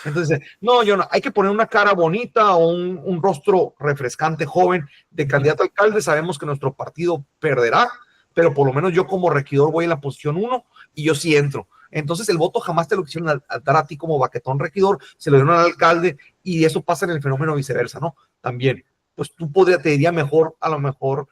Entonces, no, hay que poner una cara bonita o un rostro refrescante, joven, de candidato a alcalde. Sabemos que nuestro partido perderá, pero por lo menos yo como regidor voy en la posición 1 y yo sí entro. Entonces el voto jamás te lo quisieron dar a ti como baquetón regidor, se lo dieron al alcalde, y eso pasa en el fenómeno viceversa, ¿no? También, pues tú te diría mejor, a lo mejor,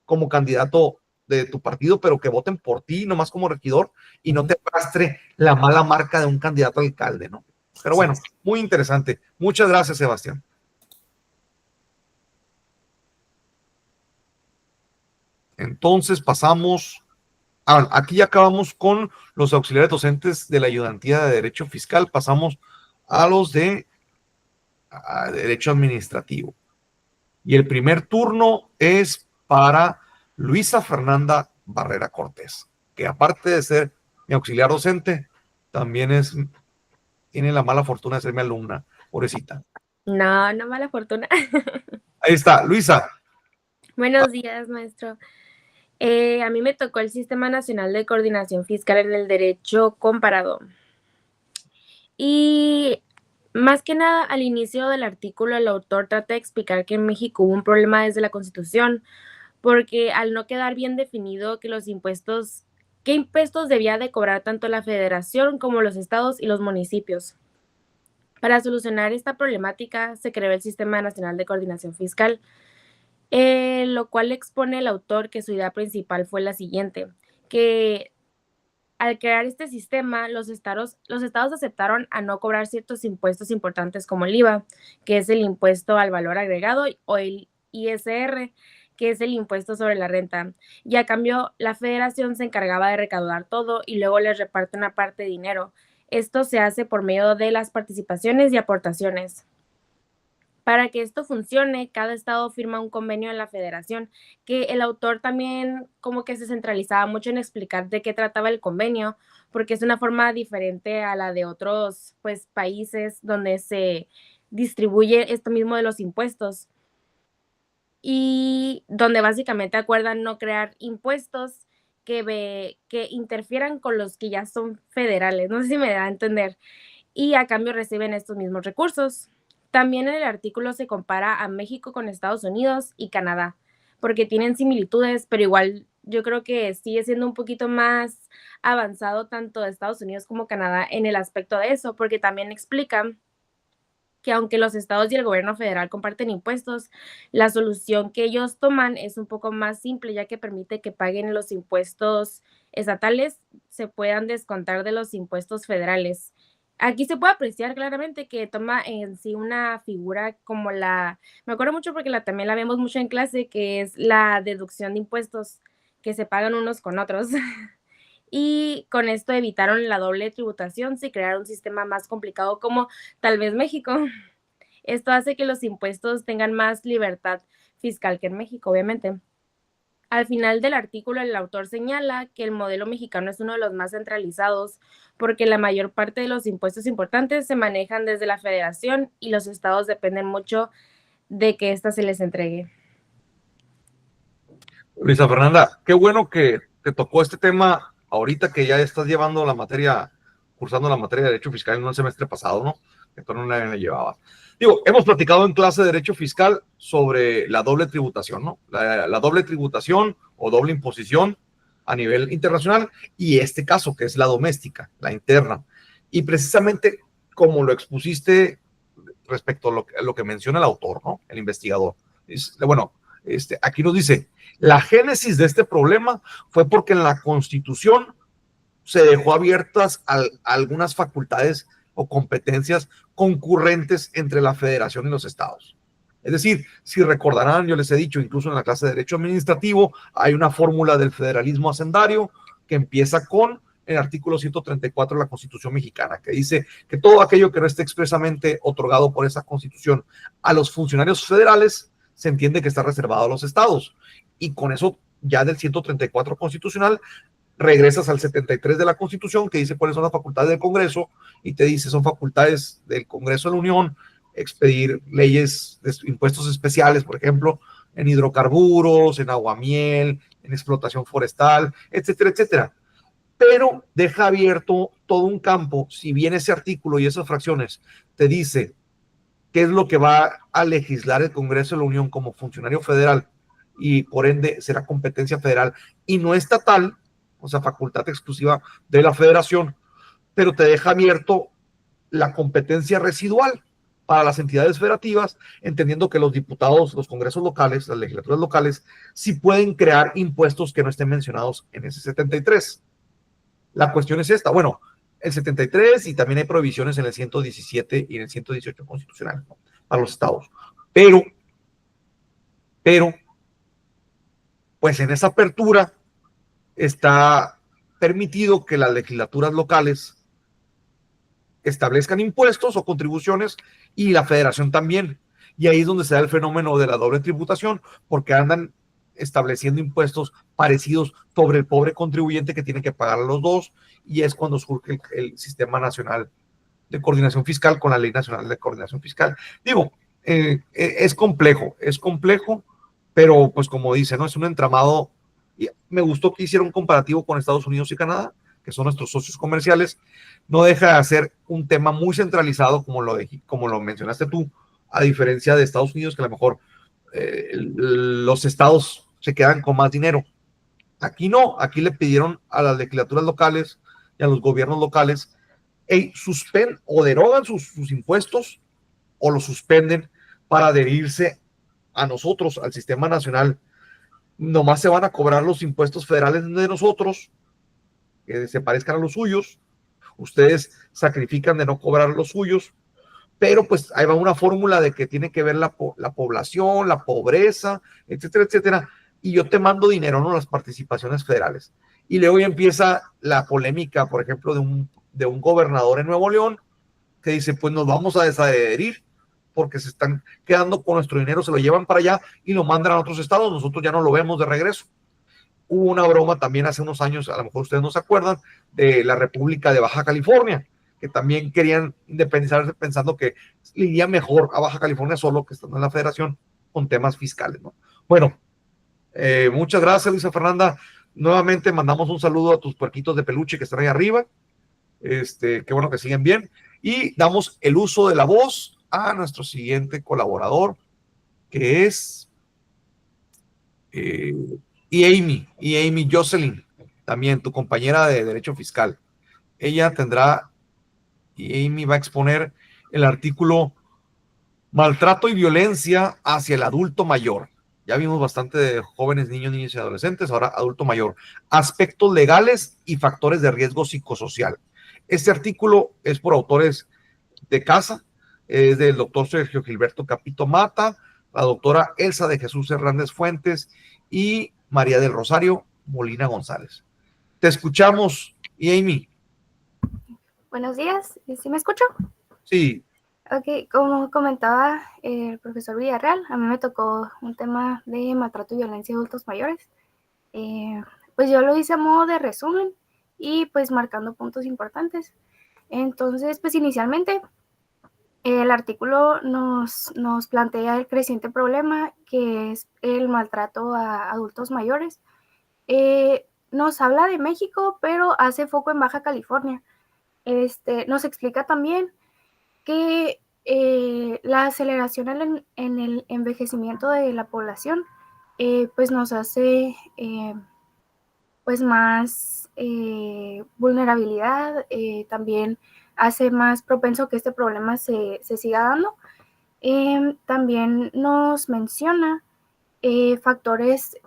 como candidato de tu partido, pero que voten por ti, nomás como regidor, y no te arrastre la mala marca de un candidato a alcalde, ¿no? Pero bueno, muy interesante. Muchas gracias, Sebastián. Entonces pasamos, aquí ya acabamos con los auxiliares docentes de la ayudantía de Derecho Fiscal, pasamos a los de Derecho Administrativo. Y el primer turno es para Luisa Fernanda Barrera Cortés, que aparte de ser mi auxiliar docente, también tiene la mala fortuna de ser mi alumna, pobrecita. No, no mala fortuna. Ahí está, Luisa. Buenos días, maestro. A mí me tocó el Sistema Nacional de Coordinación Fiscal en el Derecho Comparado. Y más que nada, al inicio del artículo, el autor trata de explicar que en México hubo un problema desde la Constitución, porque al no quedar bien definido qué impuestos debía de cobrar tanto la Federación como los estados y los municipios. Para solucionar esta problemática, se creó el Sistema Nacional de Coordinación Fiscal, lo cual expone el autor que su idea principal fue la siguiente, que al crear este sistema, los estados aceptaron a no cobrar ciertos impuestos importantes como el IVA, que es el impuesto al valor agregado, o el ISR, que es el impuesto sobre la renta. Y a cambio, la federación se encargaba de recaudar todo y luego les reparte una parte de dinero. Esto se hace por medio de las participaciones y aportaciones. Para que esto funcione, cada estado firma un convenio en la federación, que el autor también como que se centralizaba mucho en explicar de qué trataba el convenio, porque es una forma diferente a la de otros países donde se distribuye esto mismo de los impuestos y donde básicamente acuerdan no crear impuestos que interfieran con los que ya son federales. No sé si me da a entender. Y a cambio reciben estos mismos recursos. También en el artículo se compara a México con Estados Unidos y Canadá, porque tienen similitudes, pero igual yo creo que sigue siendo un poquito más avanzado tanto Estados Unidos como Canadá en el aspecto de eso, porque también explican que aunque los estados y el gobierno federal comparten impuestos, la solución que ellos toman es un poco más simple, ya que permite que paguen los impuestos estatales, se puedan descontar de los impuestos federales. Aquí se puede apreciar claramente que toma en sí una figura como me acuerdo mucho porque también la vemos mucho en clase, que es la deducción de impuestos que se pagan unos con otros. Y con esto evitaron la doble tributación sin crear un sistema más complicado como tal vez México. Esto hace que los impuestos tengan más libertad fiscal que en México, obviamente. Al final del artículo, el autor señala que el modelo mexicano es uno de los más centralizados porque la mayor parte de los impuestos importantes se manejan desde la federación y los estados dependen mucho de que ésta se les entregue. Luisa Fernanda, qué bueno que te tocó este tema ahorita que ya estás llevando la materia, cursando la materia de Derecho Fiscal en un semestre pasado, ¿no? Que tú no la llevabas. Digo, hemos platicado en clase de Derecho Fiscal sobre la doble tributación, ¿no? La doble tributación o doble imposición a nivel internacional y este caso que es la doméstica, la interna. Y precisamente como lo expusiste respecto a lo que menciona el autor, ¿no? El investigador. Bueno, aquí nos dice, la génesis de este problema fue porque en la Constitución se dejó abiertas algunas facultades o competencias concurrentes entre la federación y los estados. Es decir, si recordarán, yo les he dicho, incluso en la clase de Derecho Administrativo, hay una fórmula del federalismo hacendario que empieza con en el artículo 134 de la Constitución mexicana, que dice que todo aquello que no esté expresamente otorgado por esa Constitución a los funcionarios federales se entiende que está reservado a los estados. Y con eso, ya del 134 constitucional, regresas al 73 de la Constitución, que dice cuáles son las facultades del Congreso, y te dice son facultades del Congreso de la Unión expedir leyes de impuestos especiales, por ejemplo, en hidrocarburos, en aguamiel, en explotación forestal, etcétera, etcétera. Pero deja abierto todo un campo, si bien ese artículo y esas fracciones te dice qué es lo que va a legislar el Congreso de la Unión como funcionario federal, y por ende será competencia federal y no estatal, o sea, facultad exclusiva de la federación, pero te deja abierto la competencia residual para las entidades federativas, entendiendo que los diputados, los congresos locales, las legislaturas locales, sí pueden crear impuestos que no estén mencionados en ese 73. La cuestión es esta, bueno, el 73 y también hay prohibiciones en el 117 y en el 118 constitucional, ¿no?, para los estados. Pero, pues en esa apertura está permitido que las legislaturas locales establezcan impuestos o contribuciones y la federación también. Y ahí es donde se da el fenómeno de la doble tributación, porque andan estableciendo impuestos parecidos sobre el pobre contribuyente que tiene que pagar a los dos, y es cuando surge el Sistema Nacional de Coordinación Fiscal con la Ley Nacional de Coordinación Fiscal. Digo, es complejo, pero pues como dice, ¿no? Es un entramado. Y me gustó que hiciera un comparativo con Estados Unidos y Canadá, que son nuestros socios comerciales. No deja de ser un tema muy centralizado, como lo mencionaste tú, a diferencia de Estados Unidos, que a lo mejor los estados se quedan con más dinero. Aquí no, aquí le pidieron a las legislaturas locales y a los gobiernos locales, hey, suspenden o derogan sus impuestos o los suspenden para adherirse a nosotros, al sistema nacional. Nomás se van a cobrar los impuestos federales de nosotros, que se parezcan a los suyos. Ustedes sacrifican de no cobrar los suyos, pero pues ahí va una fórmula de que tiene que ver la población, la pobreza, etcétera, etcétera, y yo te mando dinero, ¿no?, las participaciones federales. Y luego ya empieza la polémica, por ejemplo, de un gobernador en Nuevo León que dice, pues nos vamos a desadherir porque se están quedando con nuestro dinero, se lo llevan para allá y lo mandan a otros estados, nosotros ya no lo vemos de regreso. Hubo una broma también hace unos años, a lo mejor ustedes no se acuerdan, de la República de Baja California, que también querían independizarse pensando que le iría mejor a Baja California solo que estando en la federación con temas fiscales, ¿no? Bueno, muchas gracias, Luisa Fernanda. Nuevamente mandamos un saludo a tus puerquitos de peluche que están ahí arriba. Qué bueno que siguen bien. Y damos el uso de la voz a nuestro siguiente colaborador, que es Amy Jocelyn, también tu compañera de Derecho Fiscal. Ella tendrá, y Amy va a exponer el artículo Maltrato y violencia hacia el adulto mayor. Ya vimos bastante de jóvenes, niños y adolescentes, ahora adulto mayor. Aspectos legales y factores de riesgo psicosocial. Este artículo es por autores de casa, es del doctor Sergio Gilberto Capito Mata, la doctora Elsa de Jesús Hernández Fuentes y María del Rosario Molina González. Te escuchamos, Amy. Buenos días, ¿sí me escucho? Sí. Ok, como comentaba el profesor Villarreal, a mí me tocó un tema de maltrato y violencia de adultos mayores. Pues yo lo hice a modo de resumen y pues marcando puntos importantes. Entonces, pues inicialmente el artículo nos plantea el creciente problema que es el maltrato a adultos mayores. Nos habla de México, pero hace foco en Baja California. Nos explica también que la aceleración en el envejecimiento de la población pues nos hace pues más vulnerabilidad, también hace más propenso que este problema se siga dando. También nos menciona factores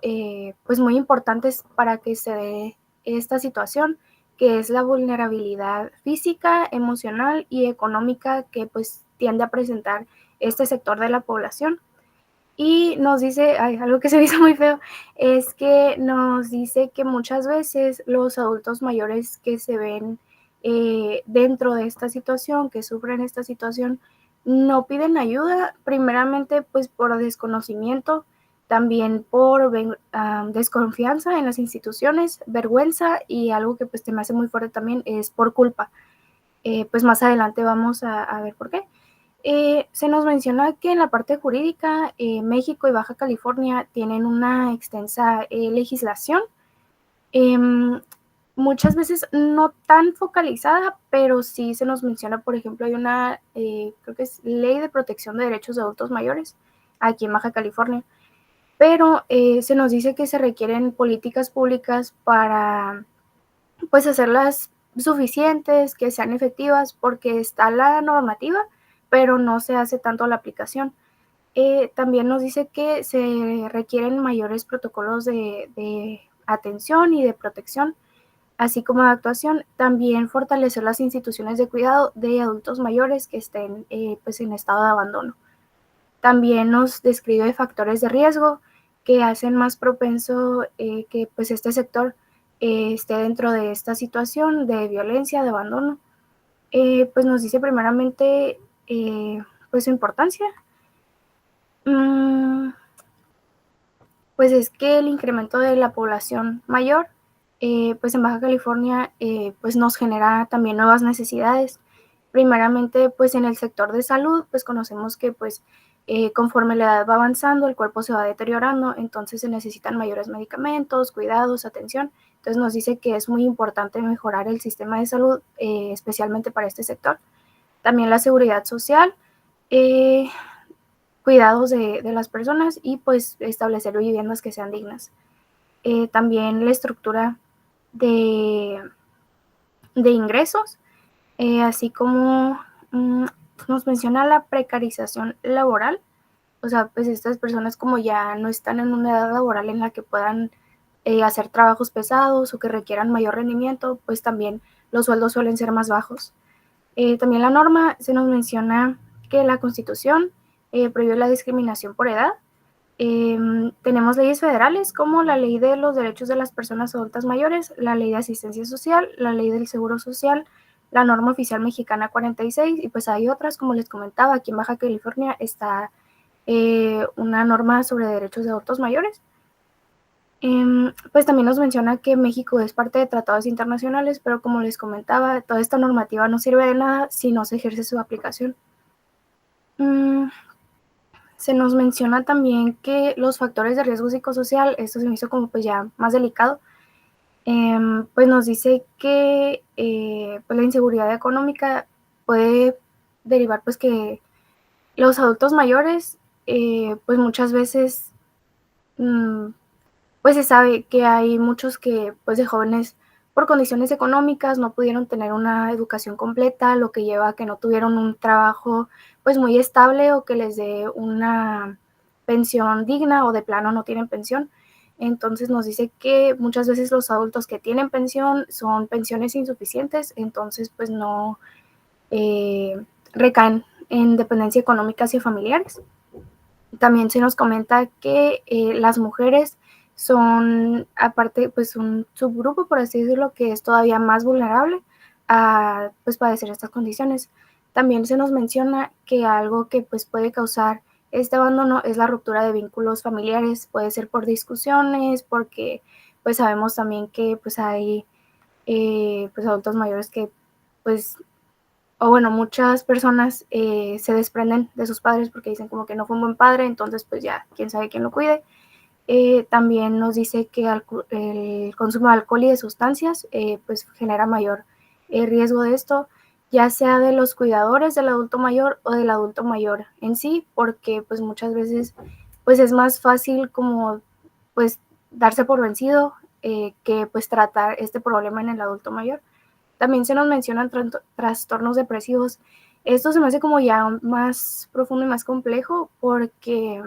pues muy importantes para que se dé esta situación, que es la vulnerabilidad física, emocional y económica que pues tiende a presentar este sector de la población. Y nos dice, algo que se me hizo muy feo, es que nos dice que muchas veces los adultos mayores que se ven dentro de esta situación, que sufren esta situación, no piden ayuda, primeramente pues por desconocimiento, también por desconfianza en las instituciones, vergüenza, y algo que pues te me hace muy fuerte también es por culpa. Pues más adelante vamos a ver por qué. Se nos menciona que en la parte jurídica, México y Baja California tienen una extensa legislación, muchas veces no tan focalizada, pero sí se nos menciona, por ejemplo, hay una, creo que es Ley de Protección de Derechos de Adultos Mayores, aquí en Baja California, pero se nos dice que se requieren políticas públicas para, pues, hacerlas suficientes, que sean efectivas, porque está la normativa, pero no se hace tanto la aplicación. También nos dice que se requieren mayores protocolos de atención y de protección, así como de actuación. También fortalecer las instituciones de cuidado de adultos mayores que estén pues en estado de abandono. También nos describe factores de riesgo que hacen más propenso que pues este sector esté dentro de esta situación de violencia, de abandono. Pues nos dice primeramente pues su importancia. Pues es que el incremento de la población mayor, pues en Baja California, pues nos genera también nuevas necesidades. Primeramente, pues en el sector de salud, pues conocemos que pues conforme la edad va avanzando, el cuerpo se va deteriorando, entonces se necesitan mayores medicamentos, cuidados, atención. Entonces nos dice que es muy importante mejorar el sistema de salud, especialmente para este sector. También la seguridad social, cuidados de las personas y pues establecer viviendas que sean dignas. También la estructura de ingresos, así como nos menciona la precarización laboral, o sea, pues estas personas como ya no están en una edad laboral en la que puedan hacer trabajos pesados o que requieran mayor rendimiento, pues también los sueldos suelen ser más bajos. También la norma se nos menciona que la Constitución prohíbe la discriminación por edad. Tenemos leyes federales como la Ley de los Derechos de las Personas Adultas Mayores, la Ley de Asistencia Social, la Ley del Seguro Social, la Norma Oficial Mexicana 46, y pues hay otras, como les comentaba, aquí en Baja California está una norma sobre derechos de adultos mayores. Pues también nos menciona que México es parte de tratados internacionales, pero como les comentaba, toda esta normativa no sirve de nada si no se ejerce su aplicación. Se nos menciona también que los factores de riesgo psicosocial, esto se me hizo como pues ya más delicado, pues nos dice que pues la inseguridad económica puede derivar pues que los adultos mayores pues muchas veces pues se sabe que hay muchos que pues de jóvenes por condiciones económicas no pudieron tener una educación completa, lo que lleva a que no tuvieron un trabajo pues muy estable o que les dé una pensión digna o de plano no tienen pensión. Entonces nos dice que muchas veces los adultos que tienen pensión son pensiones insuficientes, entonces pues no recaen en dependencia económica hacia familiares. También se nos comenta que las mujeres son, aparte, pues un subgrupo, por así decirlo, que es todavía más vulnerable a pues padecer estas condiciones. También se nos menciona que algo que pues puede causar este abandono es la ruptura de vínculos familiares, puede ser por discusiones, porque pues sabemos también que pues hay pues adultos mayores que pues, o bueno, muchas personas se desprenden de sus padres porque dicen como que no fue un buen padre, entonces pues ya, quién sabe quién lo cuide. También nos dice que el consumo de alcohol y de sustancias pues genera mayor riesgo de esto, ya sea de los cuidadores del adulto mayor o del adulto mayor en sí, porque pues muchas veces pues es más fácil como pues darse por vencido que pues tratar este problema en el adulto mayor. También se nos mencionan trastornos depresivos. Esto se me hace como ya más profundo y más complejo porque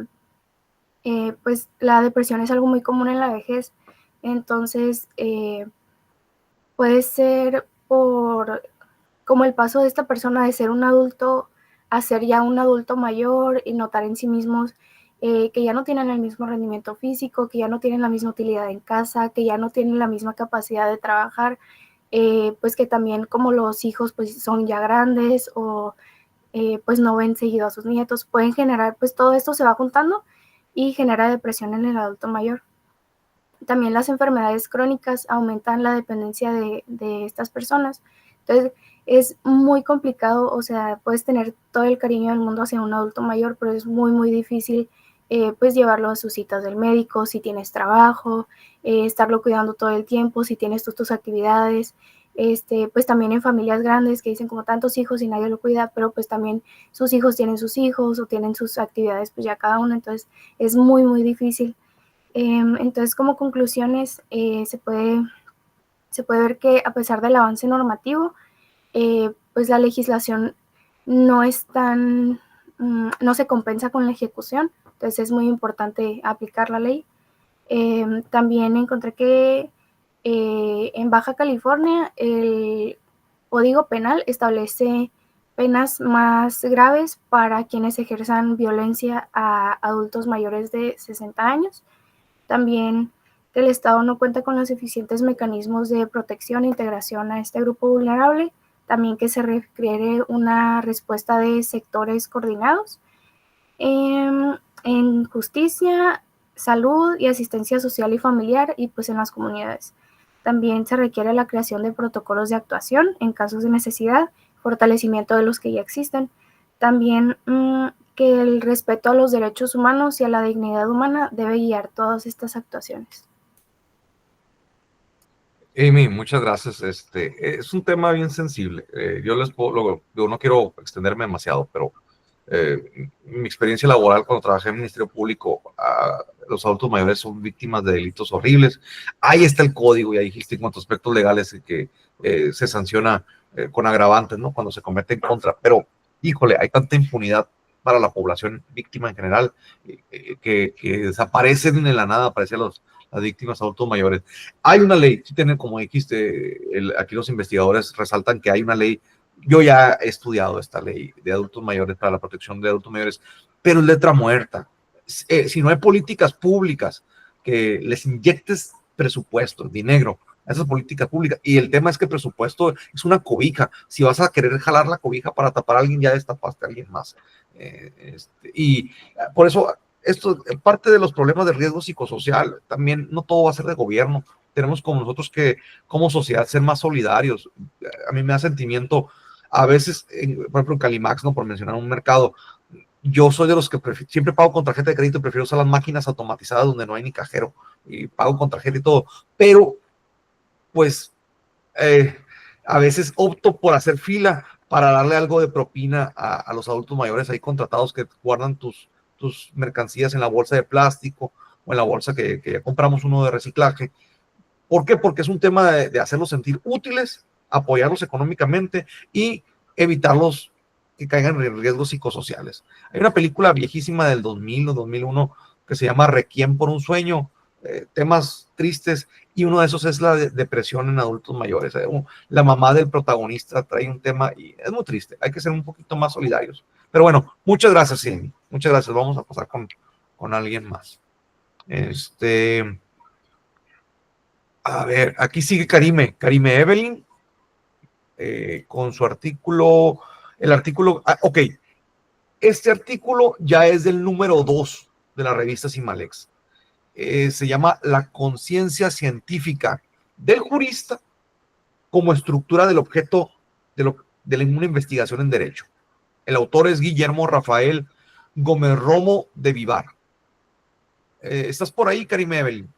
pues la depresión es algo muy común en la vejez, entonces puede ser por como el paso de esta persona de ser un adulto a ser ya un adulto mayor y notar en sí mismos que ya no tienen el mismo rendimiento físico, que ya no tienen la misma utilidad en casa, que ya no tienen la misma capacidad de trabajar, pues que también como los hijos pues son ya grandes o pues no ven seguido a sus nietos, pueden generar, pues todo esto se va juntando y genera depresión en el adulto mayor. También las enfermedades crónicas aumentan la dependencia de estas personas. Entonces, es muy complicado, o sea, puedes tener todo el cariño del mundo hacia un adulto mayor, pero es muy, muy difícil pues llevarlo a sus citas del médico, si tienes trabajo, estarlo cuidando todo el tiempo, si tienes tus actividades, pues también en familias grandes que dicen como tantos hijos y nadie lo cuida, pero pues también sus hijos tienen sus hijos o tienen sus actividades pues ya cada uno, entonces es muy, muy difícil. Entonces, como conclusiones, se puede ver que a pesar del avance normativo, pues la legislación no es tan, no se compensa con la ejecución, entonces es muy importante aplicar la ley. También encontré que en Baja California el Código Penal establece penas más graves para quienes ejerzan violencia a adultos mayores de 60 años. También que el Estado no cuenta con los suficientes mecanismos de protección e integración a este grupo vulnerable. También que se requiere una respuesta de sectores coordinados en justicia, salud y asistencia social y familiar y pues en las comunidades. También se requiere la creación de protocolos de actuación en casos de necesidad, fortalecimiento de los que ya existen. También que el respeto a los derechos humanos y a la dignidad humana debe guiar todas estas actuaciones. Amy, muchas gracias. Es un tema bien sensible. Yo no quiero extenderme demasiado, pero mi experiencia laboral cuando trabajé en el Ministerio Público, los adultos mayores son víctimas de delitos horribles. Ahí está el código, ya dijiste, en cuanto a aspectos legales que se sanciona con agravantes, ¿no? Cuando se comete en contra. Pero, híjole, hay tanta impunidad para la población víctima en general que desaparecen en la nada, aparecen las víctimas adultos mayores. Hay una ley, como dijiste, aquí los investigadores resaltan que hay una ley. Yo ya he estudiado esta ley de adultos mayores para la protección de adultos mayores, pero es letra muerta. Si no hay políticas públicas que les inyectes presupuesto, dinero a esas políticas públicas, y el tema es que el presupuesto es una cobija. Si vas a querer jalar la cobija para tapar a alguien, ya destapaste a alguien más. Y por eso, esto parte de los problemas de riesgo psicosocial. También no todo va a ser de gobierno. Tenemos como nosotros que, como sociedad, ser más solidarios. A mí me da sentimiento, a veces, por ejemplo, en Calimax, ¿no? Por mencionar un mercado, yo soy de los que siempre pago con tarjeta de crédito y prefiero usar las máquinas automatizadas donde no hay ni cajero y pago con tarjeta y todo, pero pues a veces opto por hacer fila para darle algo de propina a los adultos mayores ahí contratados que guardan tus mercancías en la bolsa de plástico o en la bolsa que ya compramos uno de reciclaje. ¿Por qué? Porque es un tema de hacerlos sentir útiles, apoyarlos económicamente y evitarlos que caigan en riesgos psicosociales. Hay una película viejísima del 2000 o 2001 que se llama Requiem por un sueño, temas tristes, y uno de esos es la depresión en adultos mayores. La mamá del protagonista trae un tema y es muy triste. Hay que ser un poquito más solidarios. Pero bueno, muchas gracias, Amy. Muchas gracias. Vamos a pasar con alguien más. A ver, aquí sigue Karime Evelyn, con su artículo, ok, este artículo ya es del número 2 de la revista Simalex. Se llama La conciencia científica del jurista como estructura del objeto de una investigación en derecho. El autor es Guillermo Rafael Gómez Romo de Vivar. ¿Estás por ahí, Karime Evelyn?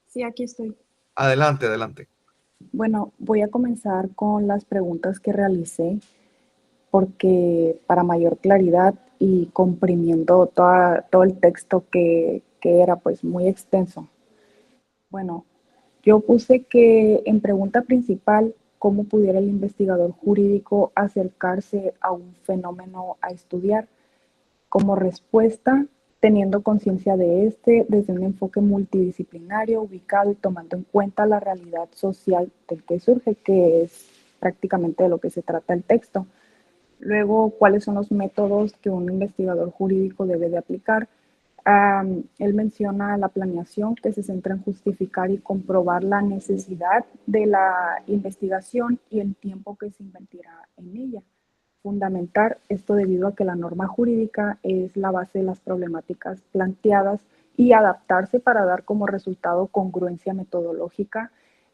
Sí, aquí estoy. Adelante, adelante. Bueno, voy a comenzar con las preguntas que realicé porque para mayor claridad y comprimiendo todo el texto que era pues muy extenso. Bueno, yo puse que en pregunta principal, ¿cómo pudiera el investigador jurídico acercarse a un fenómeno a estudiar? Como respuesta, teniendo conciencia de desde un enfoque multidisciplinario, ubicado y tomando en cuenta la realidad social del que surge, que es prácticamente de lo que se trata el texto. Luego, ¿cuáles son los métodos que un investigador jurídico debe de aplicar? Él menciona la planeación que se centra en justificar y comprobar la necesidad de la investigación y el tiempo que se invertirá en ella. Fundamentar esto debido a que la norma jurídica es la base de las problemáticas planteadas y adaptarse para dar como resultado congruencia metodológica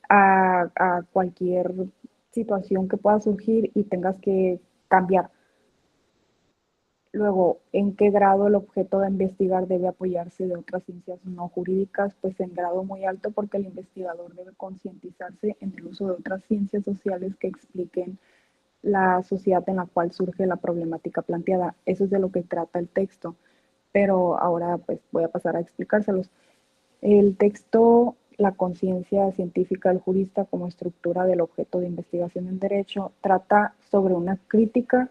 a cualquier situación que pueda surgir y tengas que cambiar. Luego, ¿en qué grado el objeto de investigar debe apoyarse de otras ciencias no jurídicas? Pues en grado muy alto, porque el investigador debe concientizarse en el uso de otras ciencias sociales que expliquen la sociedad en la cual surge la problemática planteada. Eso es de lo que trata el texto, pero ahora pues voy a pasar a explicárselos. El texto, la conciencia científica del jurista como estructura del objeto de investigación en derecho, trata sobre una crítica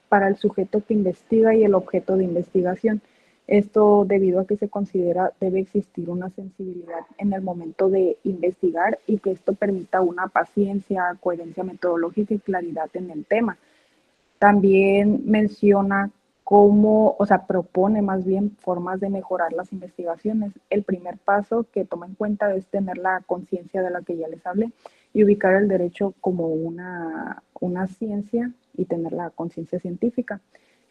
para el sujeto que investiga y el objeto de investigación. Esto debido a que se considera debe existir una sensibilidad en el momento de investigar y que esto permita una paciencia, coherencia metodológica y claridad en el tema. También menciona cómo, o sea, propone más bien formas de mejorar las investigaciones. El primer paso que toma en cuenta es tener la conciencia de la que ya les hablé y ubicar el derecho como una ciencia y tener la conciencia científica.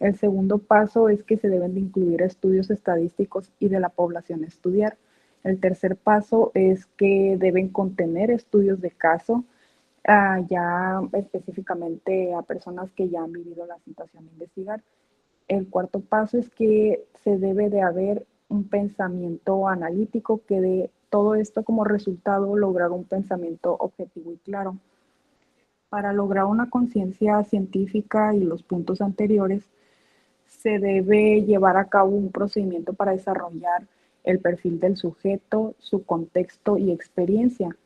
El segundo paso es que se deben de incluir estudios estadísticos y de la población a estudiar. El tercer paso es que deben contener estudios de caso, ya específicamente a personas que ya han vivido la situación de investigar. El cuarto paso es que se debe de haber un pensamiento analítico que dé todo esto como resultado lograr un pensamiento objetivo y claro. Para lograr una conciencia científica y los puntos anteriores, se debe llevar a cabo un procedimiento para desarrollar el perfil del sujeto, su contexto y experiencia.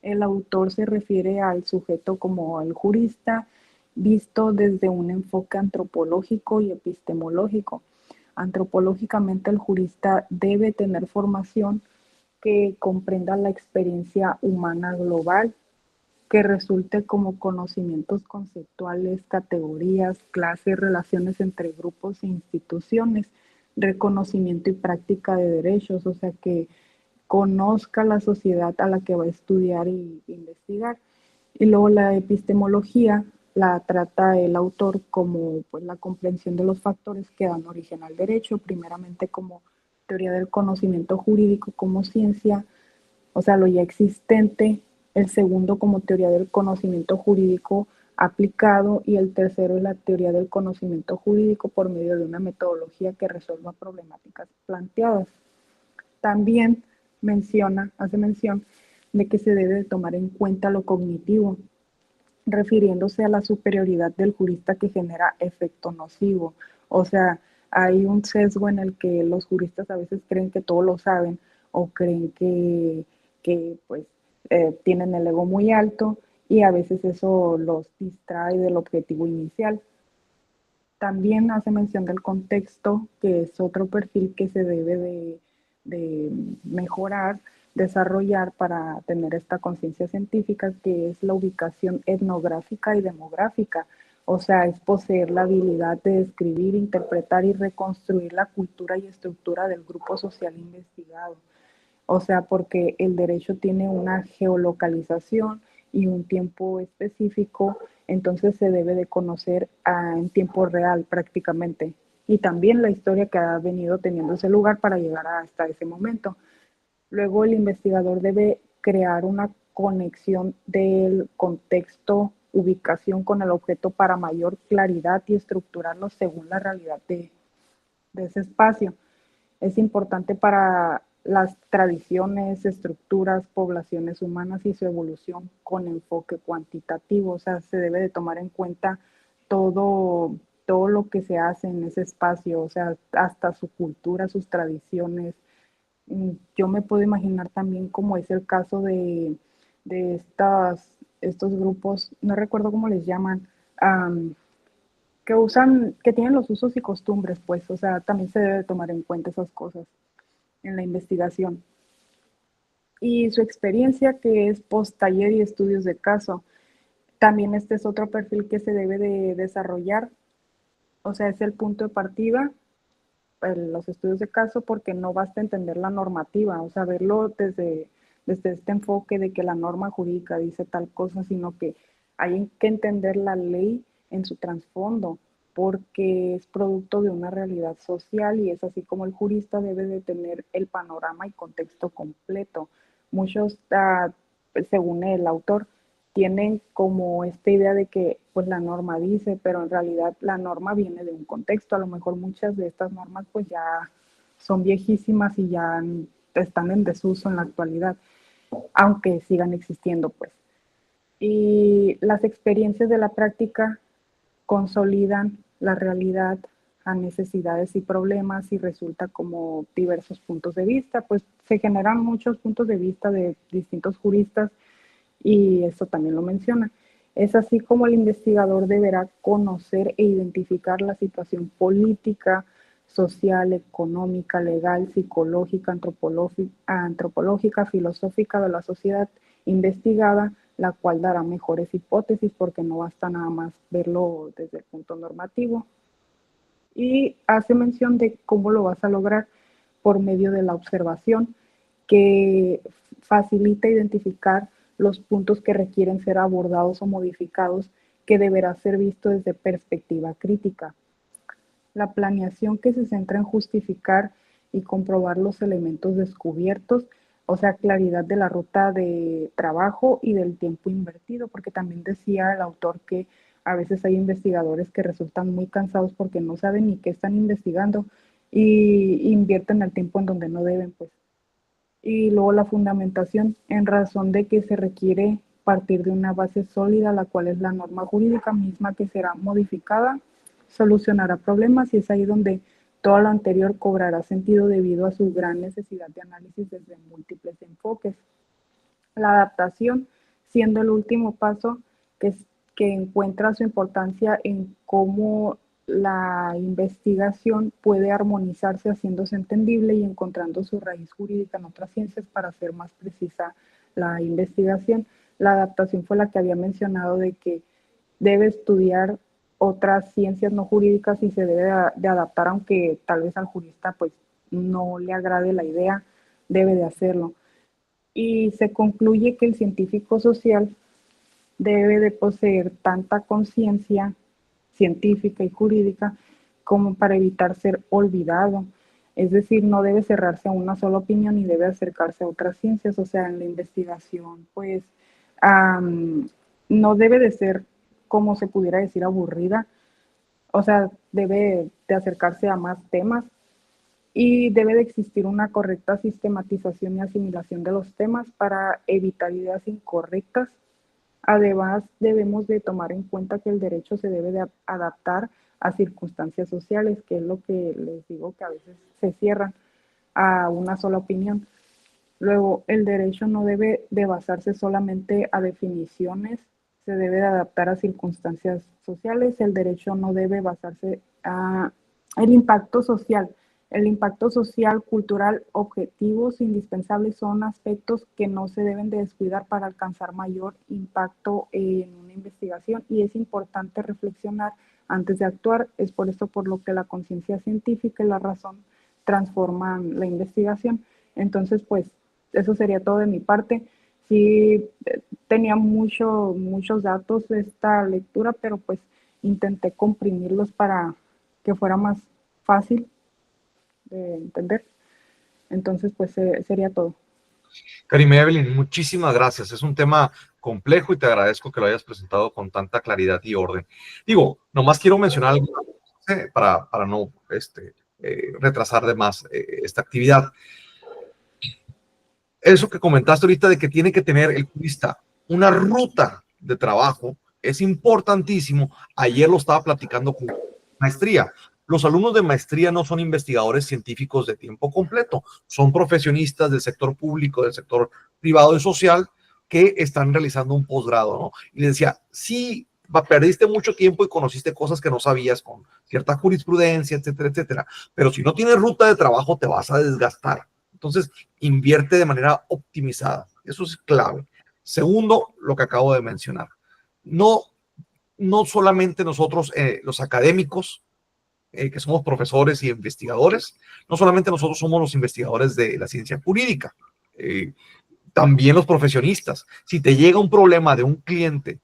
El autor se refiere al sujeto como el jurista, visto desde un enfoque antropológico y epistemológico. Antropológicamente, el jurista debe tener formación que comprenda la experiencia humana global, que resulte como conocimientos conceptuales, categorías, clases, relaciones entre grupos e instituciones, reconocimiento y práctica de derechos, o sea que conozca la sociedad a la que va a estudiar y investigar. Y luego la epistemología la trata el autor como pues, la comprensión de los factores que dan origen al derecho, primeramente como teoría del conocimiento jurídico como ciencia, o sea, lo ya existente, el segundo como teoría del conocimiento jurídico aplicado y el tercero es la teoría del conocimiento jurídico por medio de una metodología que resuelva problemáticas planteadas. También hace mención de que se debe de tomar en cuenta lo cognitivo, refiriéndose a la superioridad del jurista que genera efecto nocivo. O sea, hay un sesgo en el que los juristas a veces creen que todo lo saben o creen que pues, tienen el ego muy alto y a veces eso los distrae del objetivo inicial. También hace mención del contexto, que es otro perfil que se debe de mejorar, desarrollar para tener esta conciencia científica, que es la ubicación etnográfica y demográfica. O sea, es poseer la habilidad de describir, interpretar y reconstruir la cultura y estructura del grupo social investigado. O sea, porque el derecho tiene una geolocalización y un tiempo específico, entonces se debe de conocer en tiempo real prácticamente. Y también la historia que ha venido teniendo ese lugar para llegar hasta ese momento. Luego el investigador debe crear una conexión del contexto, ubicación con el objeto para mayor claridad y estructurarlo según la realidad de ese espacio. Es importante para las tradiciones, estructuras, poblaciones humanas y su evolución con enfoque cuantitativo. O sea, se debe de tomar en cuenta todo lo que se hace en ese espacio, o sea, hasta su cultura, sus tradiciones. Yo me puedo imaginar también como es el caso de estos grupos, no recuerdo cómo les llaman, que tienen los usos y costumbres, pues, o sea, también se debe tomar en cuenta esas cosas en la investigación. Y su experiencia, que es post-taller y estudios de caso. También este es otro perfil que se debe de desarrollar, o sea, es el punto de partida los estudios de caso, porque no basta entender la normativa, o sea, verlo desde este enfoque de que la norma jurídica dice tal cosa, sino que hay que entender la ley en su trasfondo, porque es producto de una realidad social y es así como el jurista debe de tener el panorama y contexto completo. Muchos, según el autor, tienen como esta idea de que pues la norma dice, pero en realidad la norma viene de un contexto. A lo mejor muchas de estas normas pues ya son viejísimas y ya están en desuso en la actualidad, aunque sigan existiendo pues. Y las experiencias de la práctica consolidan la realidad a necesidades y problemas y resulta como diversos puntos de vista, pues se generan muchos puntos de vista de distintos juristas y eso también lo menciona. Es así como el investigador deberá conocer e identificar la situación política, social, económica, legal, psicológica, antropológica, filosófica de la sociedad investigada, la cual dará mejores hipótesis porque no basta nada más verlo desde el punto normativo. Y hace mención de cómo lo vas a lograr por medio de la observación, que facilita identificar los puntos que requieren ser abordados o modificados, que deberá ser visto desde perspectiva crítica. La planeación que se centra en justificar y comprobar los elementos descubiertos, o sea, claridad de la ruta de trabajo y del tiempo invertido, porque también decía el autor que a veces hay investigadores que resultan muy cansados porque no saben ni qué están investigando y invierten el tiempo en donde no deben, pues. Y luego la fundamentación, en razón de que se requiere partir de una base sólida, la cual es la norma jurídica misma que será modificada, solucionará problemas y es ahí donde todo lo anterior cobrará sentido debido a su gran necesidad de análisis desde múltiples enfoques. La adaptación, siendo el último paso que encuentra su importancia en cómo la investigación puede armonizarse haciéndose entendible y encontrando su raíz jurídica en otras ciencias para hacer más precisa la investigación. La adaptación fue la que había mencionado de que debe estudiar otras ciencias no jurídicas y se debe de adaptar, aunque tal vez al jurista pues no le agrade la idea, debe de hacerlo. Y se concluye que el científico social debe de poseer tanta conciencia científica y jurídica como para evitar ser olvidado. Es decir, no debe cerrarse a una sola opinión y debe acercarse a otras ciencias. O sea, en la investigación, pues, no debe de ser, como se pudiera decir, aburrida. O sea, debe de acercarse a más temas y debe de existir una correcta sistematización y asimilación de los temas para evitar ideas incorrectas. Además, debemos de tomar en cuenta que el derecho se debe de adaptar a circunstancias sociales, que es lo que les digo que a veces se cierran a una sola opinión. Luego, el derecho no debe de basarse solamente a definiciones, se debe de adaptar a circunstancias sociales. El derecho no debe basarse a el impacto social. El impacto social, cultural, objetivos indispensables son aspectos que no se deben de descuidar para alcanzar mayor impacto en una investigación y es importante reflexionar antes de actuar. Es por esto por lo que la conciencia científica y la razón transforman la investigación. Entonces, pues, eso sería todo de mi parte. Sí, tenía muchos datos de esta lectura, pero pues intenté comprimirlos para que fuera más fácil de entender. Entonces, pues sería todo. Karime, Evelyn, muchísimas gracias. Es un tema complejo y te agradezco que lo hayas presentado con tanta claridad y orden. Digo, nomás quiero mencionar algo para no retrasar de más esta actividad. Eso que comentaste ahorita de que tiene que tener el jurista una ruta de trabajo es importantísimo. Ayer lo estaba platicando con maestría. Los alumnos de maestría no son investigadores científicos de tiempo completo, son profesionistas del sector público, del sector privado y social que están realizando un posgrado, ¿no? Y les decía, sí, perdiste mucho tiempo y conociste cosas que no sabías con cierta jurisprudencia, etcétera, etcétera, pero si no tienes ruta de trabajo te vas a desgastar. Entonces, invierte de manera optimizada. Eso es clave. Segundo, lo que acabo de mencionar. No solamente nosotros, los académicos, que somos profesores y investigadores, no solamente nosotros somos los investigadores de la ciencia jurídica, también los profesionistas. Si te llega un problema de un cliente,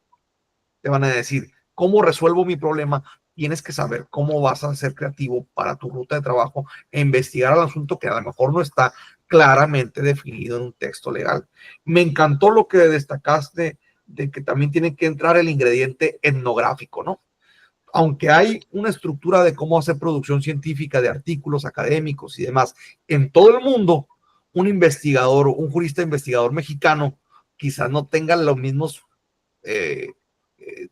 te van a decir, ¿cómo resuelvo mi problema? Tienes que saber cómo vas a ser creativo para tu ruta de trabajo e investigar el asunto que a lo mejor no está claramente definido en un texto legal. Me encantó lo que destacaste de que también tiene que entrar el ingrediente etnográfico, ¿no? Aunque hay una estructura de cómo hacer producción científica de artículos académicos y demás en todo el mundo, un investigador, un jurista investigador mexicano quizás no tenga los mismos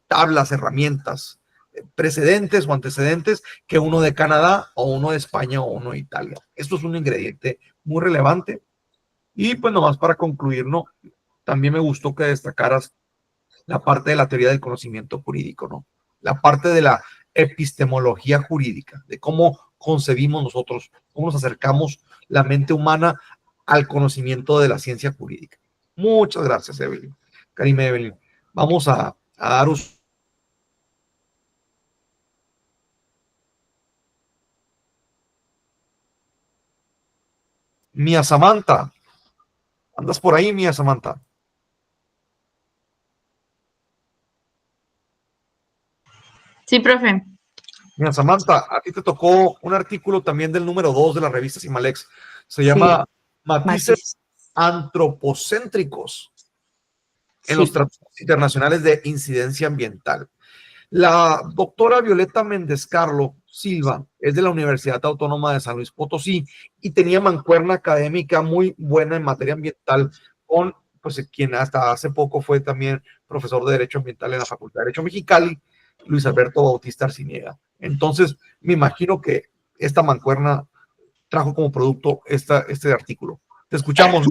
tablas, herramientas, precedentes o antecedentes que uno de Canadá o uno de España o uno de Italia. Esto es un ingrediente muy relevante. Y pues nomás para concluir, ¿no? También me gustó que destacaras la parte de la teoría del conocimiento jurídico, ¿no? La parte de la epistemología jurídica, de cómo concebimos nosotros, cómo nos acercamos la mente humana al conocimiento de la ciencia jurídica. Muchas gracias, Evelyn. Karime, Evelyn. Vamos a daros Mía Samantha. ¿Andas por ahí, Mía Samantha? Sí, profe. Mía Samantha, a ti te tocó un artículo también del número 2 de la revista Simalex. Se llama Matices antropocéntricos en los tratados internacionales de incidencia ambiental. La doctora Violeta Méndez Carlo Silva es de la Universidad Autónoma de San Luis Potosí y tenía mancuerna académica muy buena en materia ambiental con pues, quien hasta hace poco fue también profesor de Derecho Ambiental en la Facultad de Derecho Mexicali, Luis Alberto Bautista Arciniega. Entonces, me imagino que esta mancuerna trajo como producto este artículo. Te escuchamos.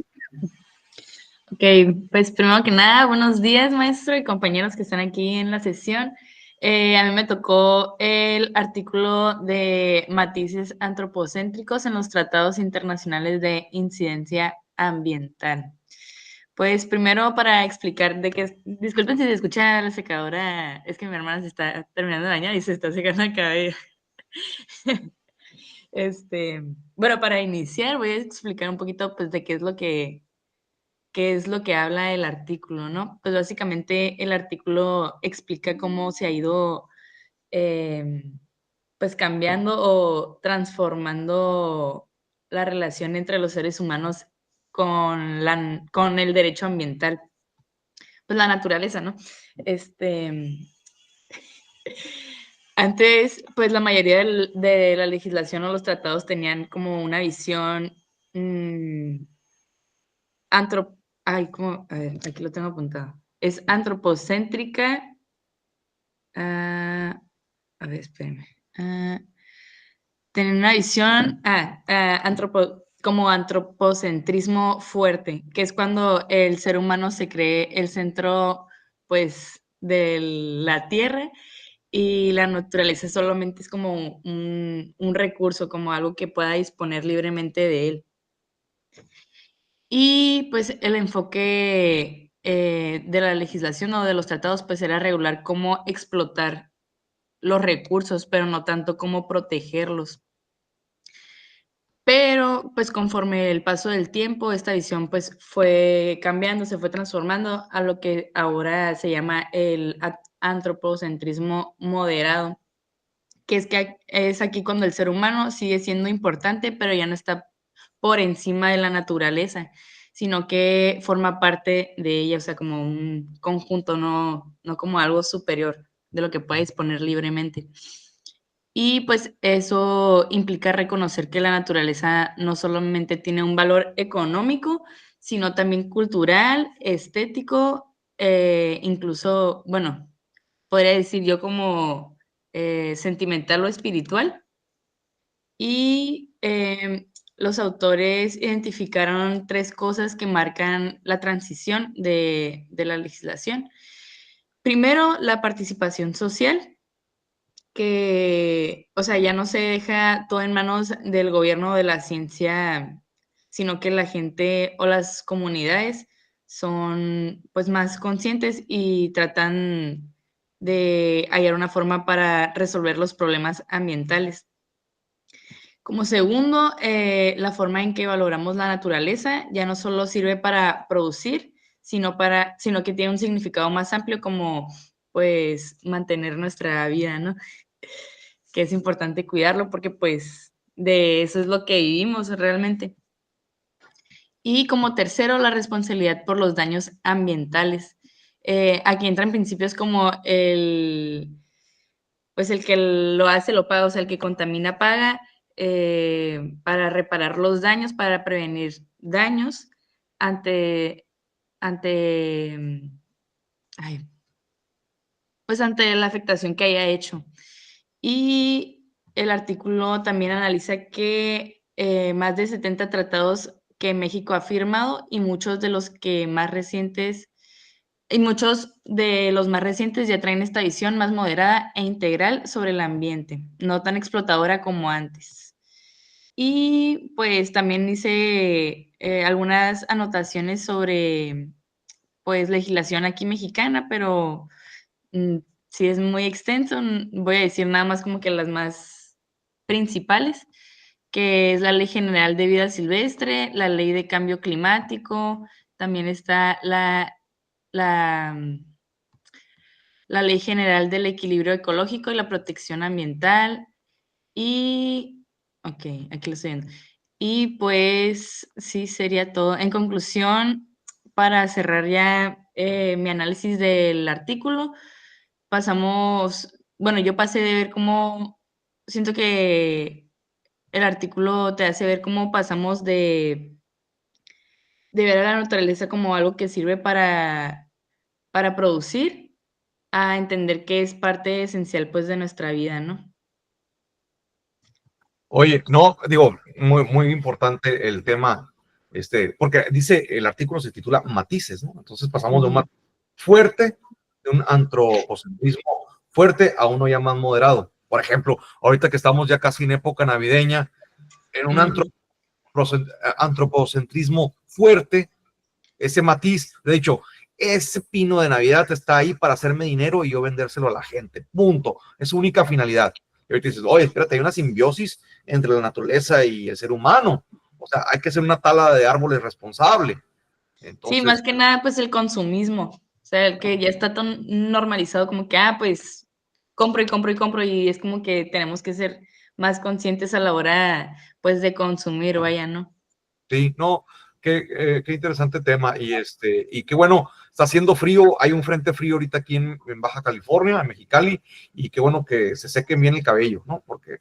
Ok, pues primero que nada, buenos días, maestro y compañeros que están aquí en la sesión. A mí me tocó el artículo de matices antropocéntricos en los tratados internacionales de incidencia ambiental. Pues primero para explicar de qué, disculpen si se escucha la secadora, es que mi hermana se está terminando de bañar y se está secando el cabello. Bueno, para iniciar voy a explicar un poquito pues de qué es lo que habla el artículo, ¿no? Pues básicamente el artículo explica cómo se ha ido pues cambiando o transformando la relación entre los seres humanos con el derecho ambiental, pues la naturaleza, ¿no? Antes, pues la mayoría de la legislación o los tratados tenían como una visión a ver, aquí lo tengo apuntado. Es antropocéntrica. A ver, espérenme. Tener una visión como antropocentrismo fuerte, que es cuando el ser humano se cree el centro, pues, de la Tierra y la naturaleza solamente es como un recurso, como algo que pueda disponer libremente de él. Y pues el enfoque de la legislación o de los tratados pues era regular cómo explotar los recursos, pero no tanto cómo protegerlos. Pero pues conforme el paso del tiempo, esta visión pues fue cambiando, se fue transformando a lo que ahora se llama el antropocentrismo moderado, que es aquí cuando el ser humano sigue siendo importante, pero ya no está por encima de la naturaleza, sino que forma parte de ella, o sea, como un conjunto, no como algo superior de lo que puede disponer libremente. Y pues eso implica reconocer que la naturaleza no solamente tiene un valor económico, sino también cultural, estético, incluso, bueno, podría decir yo como sentimental o espiritual. Y los autores identificaron 3 cosas que marcan la transición de la legislación. Primero, la participación social, que, o sea, ya no se deja todo en manos del gobierno o de la ciencia, sino que la gente o las comunidades son pues más conscientes y tratan de hallar una forma para resolver los problemas ambientales. Como segundo, la forma en que valoramos la naturaleza ya no solo sirve para producir, sino que tiene un significado más amplio como, pues, mantener nuestra vida, ¿no? Que es importante cuidarlo porque, pues, de eso es lo que vivimos realmente. Y como tercero, la responsabilidad por los daños ambientales. Aquí entran principios como pues el que lo hace lo paga, o sea, el que contamina paga, para reparar los daños, para prevenir daños ante, ante, ay, pues ante la afectación que haya hecho. Y el artículo también analiza que más de 70 tratados que México ha firmado y muchos de los más recientes ya traen esta visión más moderada e integral sobre el ambiente, no tan explotadora como antes. Y pues también hice algunas anotaciones sobre pues legislación aquí mexicana, pero si es muy extenso, voy a decir nada más como que las más principales, que es la Ley General de Vida Silvestre, la Ley de Cambio Climático, también está la Ley General del Equilibrio Ecológico y la Protección Ambiental. Y, ok, aquí lo estoy viendo. Y pues sí, sería todo. En conclusión, para cerrar ya mi análisis del artículo, yo pasé de ver cómo, siento que el artículo te hace ver cómo pasamos de ver a la naturaleza como algo que sirve para producir, a entender que es parte esencial pues de nuestra vida, ¿no? Oye, no, digo, muy importante el tema, porque dice, el artículo se titula Matices, ¿no? Entonces pasamos de un matiz fuerte, de un antropocentrismo fuerte a uno ya más moderado. Por ejemplo, ahorita que estamos ya casi en época navideña, en un antropocentrismo fuerte, ese matiz, de hecho, ese pino de Navidad está ahí para hacerme dinero y yo vendérselo a la gente, punto, es su única finalidad. Y ahorita dices, oye, espérate, hay una simbiosis entre la naturaleza y el ser humano, o sea, hay que hacer una tala de árboles responsable. Entonces, sí, más que nada, pues el consumismo, o sea, el que ya está tan normalizado como que, pues, compro y compro y compro, y es como que tenemos que ser más conscientes a la hora, pues, de consumir, vaya, ¿no? sí, no, qué interesante tema, y qué bueno, está haciendo frío, hay un frente frío ahorita aquí en Baja California, en Mexicali, y qué bueno que se sequen bien el cabello, ¿no? Porque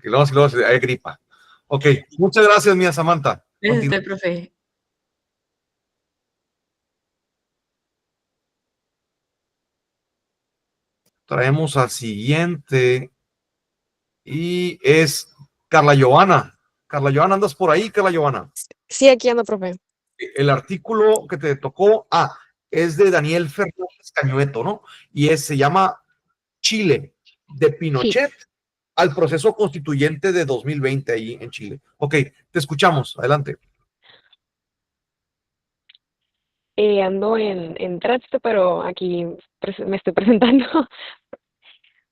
luego hay gripa. Ok, muchas gracias, mía Samantha. Gracias, profe. Traemos al siguiente y es Carla Giovanna. Carla Giovanna, ¿andas por ahí, Carla Giovanna? Sí, aquí ando, profe. El artículo que te tocó, es de Daniel Fernández Cañueto, ¿no? Y se llama Chile, de Pinochet al proceso constituyente de 2020 ahí en Chile. Ok, te escuchamos, adelante. Ando en tránsito, pero aquí me estoy presentando.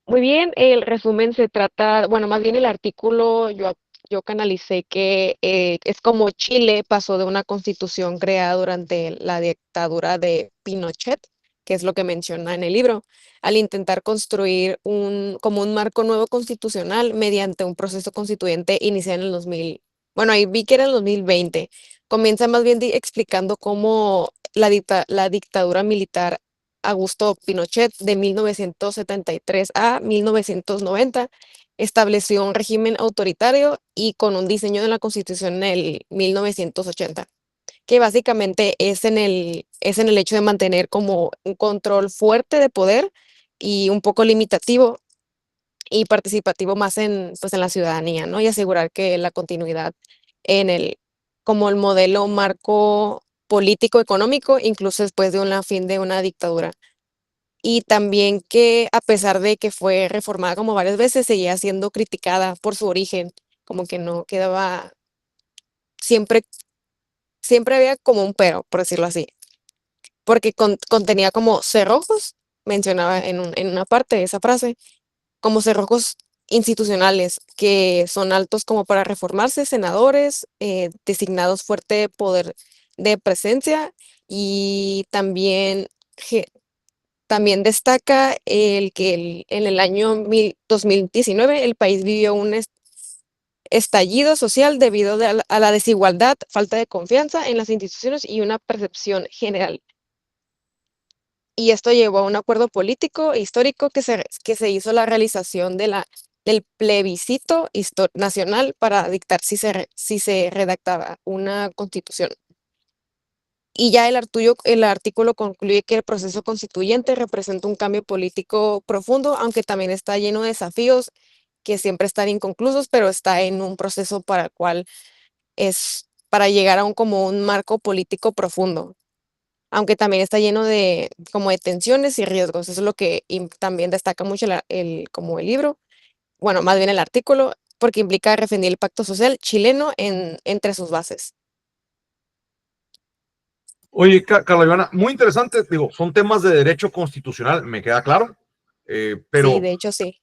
Muy bien, el resumen se trata, bueno, más bien el artículo, yo canalicé que es como Chile pasó de una constitución creada durante la dictadura de Pinochet, que es lo que menciona en el libro, al intentar construir como un marco nuevo constitucional mediante un proceso constituyente iniciado en el 2000. Bueno, ahí vi que era en el 2020. Comienza más bien explicando cómo la dictadura militar Augusto Pinochet de 1973 a 1990 estableció un régimen autoritario y con un diseño de la Constitución en el 1980, que básicamente es en el hecho de mantener como un control fuerte de poder y un poco limitativo y participativo más pues en la ciudadanía, ¿no? Y asegurar que la continuidad como el modelo marco político económico, incluso después de fin de una dictadura. Y también que a pesar de que fue reformada como varias veces, seguía siendo criticada por su origen, como que no quedaba, siempre había como un pero, por decirlo así, porque contenía como cerrojos, mencionaba en una parte de esa frase, como cerrojos institucionales que son altos como para reformarse, senadores, designados fuerte poder de presencia y también destaca el que en el año 2019 el país vivió un estallido social debido a la desigualdad, falta de confianza en las instituciones y una percepción general. Y esto llevó a un acuerdo político e histórico que se hizo la realización del plebiscito nacional para dictar si se redactaba una constitución. Y ya el artículo concluye que el proceso constituyente representa un cambio político profundo, aunque también está lleno de desafíos que siempre están inconclusos, pero está en un proceso para el cual es para llegar a como un marco político profundo, aunque también está lleno de como de tensiones y riesgos. Eso es lo que también destaca mucho como el libro, bueno, más bien el artículo, porque implica defender el pacto social chileno entre sus bases. Oye, Carla Ivana, muy interesante, digo, son temas de derecho constitucional, me queda claro, pero Sí, de hecho sí.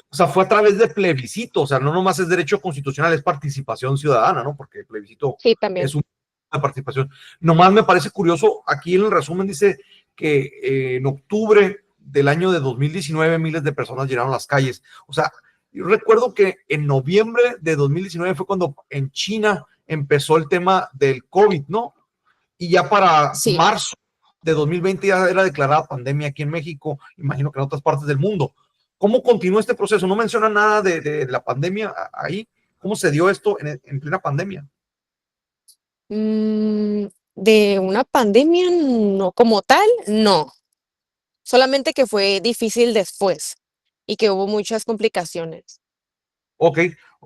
o sea, fue a través de plebiscito, o sea, no nomás es derecho constitucional, es participación ciudadana, ¿no? Porque el plebiscito Sí, también. es una participación. Nomás me parece curioso, aquí en el resumen dice que en octubre del año de 2019 miles de personas llenaron las calles. O sea, yo recuerdo que en noviembre de 2019 fue cuando en China empezó el tema del COVID, ¿no? Y ya para Sí. marzo de 2020 ya era declarada pandemia aquí en México, imagino que en otras partes del mundo. ¿Cómo continuó este proceso? No menciona nada de la pandemia ahí. ¿Cómo se dio esto en plena pandemia? De una pandemia, no, como tal, no. Solamente que fue difícil después y que hubo muchas complicaciones. Ok,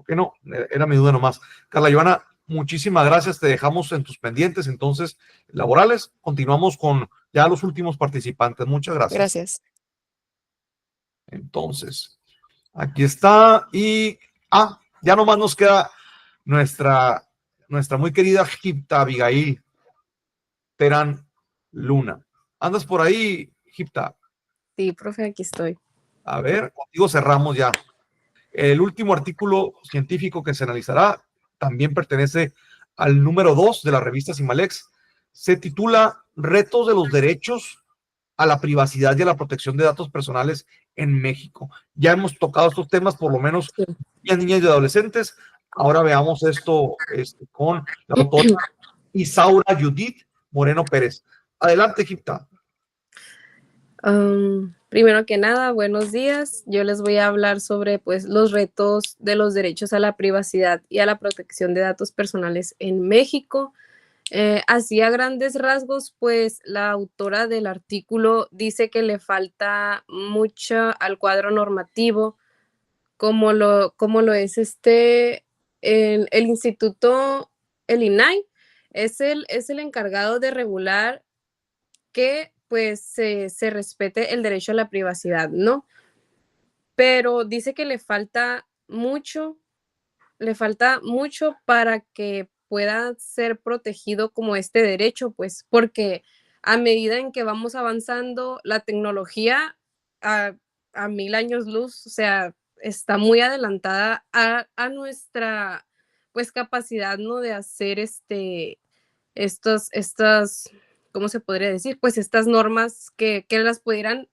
no, era mi duda nomás. Carla Ivana, muchísimas gracias. Te dejamos en tus pendientes entonces laborales. Continuamos con ya los últimos participantes. Muchas gracias. Gracias. Entonces, aquí está. Y ya nomás nos queda nuestra muy querida Gipta Abigail Terán Luna. ¿Andas por ahí, Gipta? Sí, profe, aquí estoy. A ver, contigo cerramos ya. El último artículo científico que se analizará también pertenece al número 2 de la revista Simalex. Se titula Retos de los derechos a la privacidad y a la protección de datos personales en México. Ya hemos tocado estos temas, por lo menos niñas y adolescentes. Ahora veamos esto con la autora Isaura Judith Moreno Pérez. Adelante, Gipta. Primero que nada, buenos días. Yo les voy a hablar sobre pues, los retos de los derechos a la privacidad y a la protección de datos personales en México. Así a grandes rasgos, pues la autora del artículo dice que le falta mucho al cuadro normativo, como lo es el instituto, el INAI, es el encargado de regular que pues se respete el derecho a la privacidad, ¿no? Pero dice que le falta mucho para que pueda ser protegido como este derecho, pues, porque a medida en que vamos avanzando, la tecnología a 1000 años luz, o sea, está muy adelantada a nuestra, pues, capacidad, ¿no? De hacer estas, ¿cómo se podría decir? Pues estas normas que las pudieran,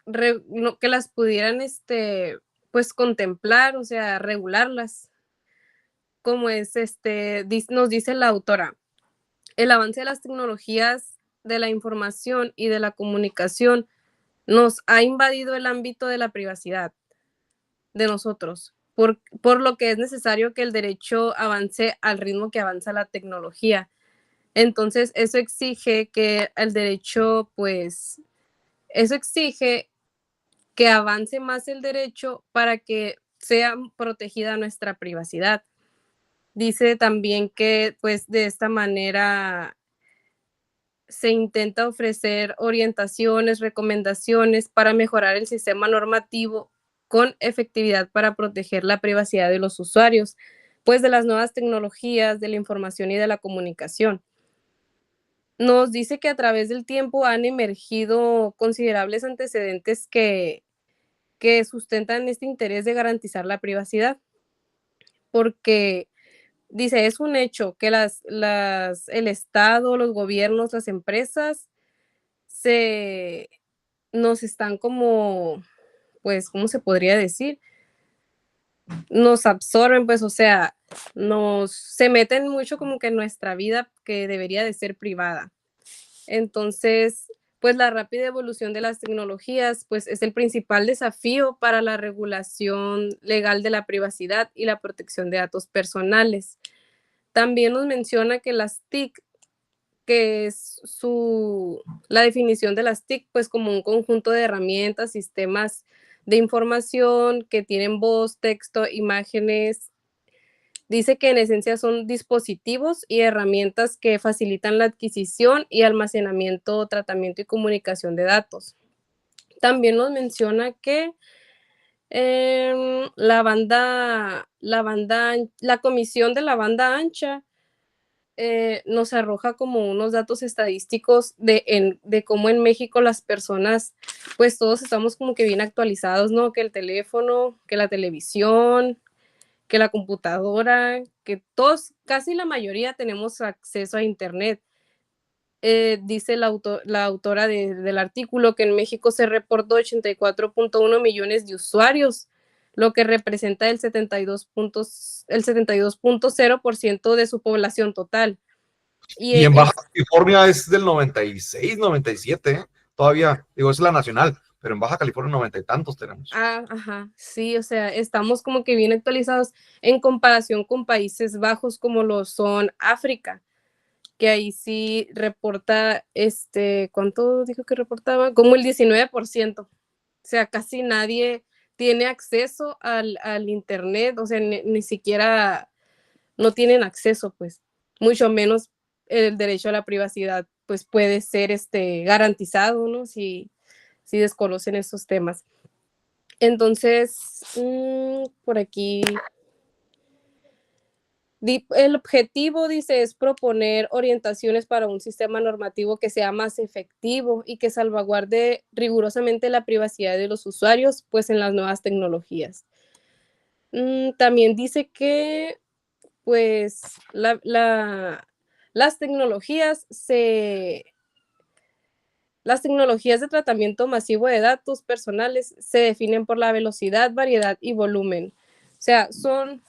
que las pudieran, pues contemplar, o sea, regularlas. Como es, nos dice la autora, el avance de las tecnologías de la información y de la comunicación nos ha invadido el ámbito de la privacidad de nosotros, por lo que es necesario que el derecho avance al ritmo que avanza la tecnología. Entonces, eso exige que el derecho, pues, eso exige que avance más el derecho para que sea protegida nuestra privacidad. Dice también que, pues, de esta manera se intenta ofrecer orientaciones, recomendaciones para mejorar el sistema normativo con efectividad para proteger la privacidad de los usuarios, pues de las nuevas tecnologías, de la información y de la comunicación. Nos dice que a través del tiempo han emergido considerables antecedentes que que sustentan este interés de garantizar la privacidad, porque dice, es un hecho que el Estado, los gobiernos, las empresas nos están como, pues, ¿cómo se podría decir? Nos absorben, pues, o sea, se meten mucho como que en nuestra vida que debería de ser privada. Entonces, pues la rápida evolución de las tecnologías, pues es el principal desafío para la regulación legal de la privacidad y la protección de datos personales. También nos menciona que las TIC, que es la definición de las TIC, pues como un conjunto de herramientas, sistemas de información que tienen voz, texto, imágenes. Dice que en esencia son dispositivos y herramientas que facilitan la adquisición y almacenamiento, tratamiento y comunicación de datos. También nos menciona que la comisión de la banda ancha nos arroja como unos datos estadísticos de cómo en México las personas, pues todos estamos como que bien actualizados, ¿no? Que el teléfono, que la televisión, que la computadora, que todos, casi la mayoría tenemos acceso a Internet. Dice la autora del artículo que en México se reportó 84.1 millones de usuarios, lo que representa el 72.0% de su población total. Y en Baja California es del 96, 97, ¿eh? Todavía, digo, es la nacional, pero en Baja California 90 y tantos tenemos. Ajá, sí, o sea, estamos como que bien actualizados en comparación con Países Bajos como lo son África, que ahí sí reporta, ¿cuánto dijo que reportaba? Como el 19%. O sea, casi nadie tiene acceso al Internet, o sea, ni siquiera no tienen acceso, pues, mucho menos el derecho a la privacidad, pues puede ser garantizado, ¿no? Si desconocen esos temas. Entonces, por aquí, el objetivo, dice, es proponer orientaciones para un sistema normativo que sea más efectivo y que salvaguarde rigurosamente la privacidad de los usuarios, pues en las nuevas tecnologías. También dice que, pues, las tecnologías de tratamiento masivo de datos personales se definen por la velocidad, variedad y volumen. O sea, son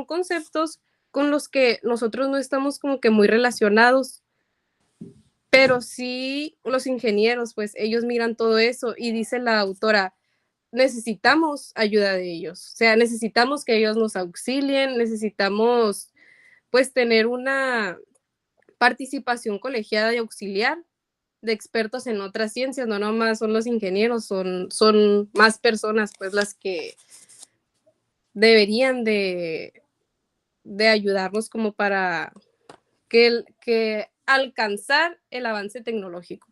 conceptos con los que nosotros no estamos como que muy relacionados, pero sí los ingenieros, pues ellos miran todo eso y dice la autora, necesitamos ayuda de ellos, o sea, necesitamos que ellos nos auxilien, necesitamos pues tener una participación colegiada y auxiliar de expertos en otras ciencias, no nomás son los ingenieros, son más personas pues las que deberían de ayudarnos como para que alcanzar el avance tecnológico.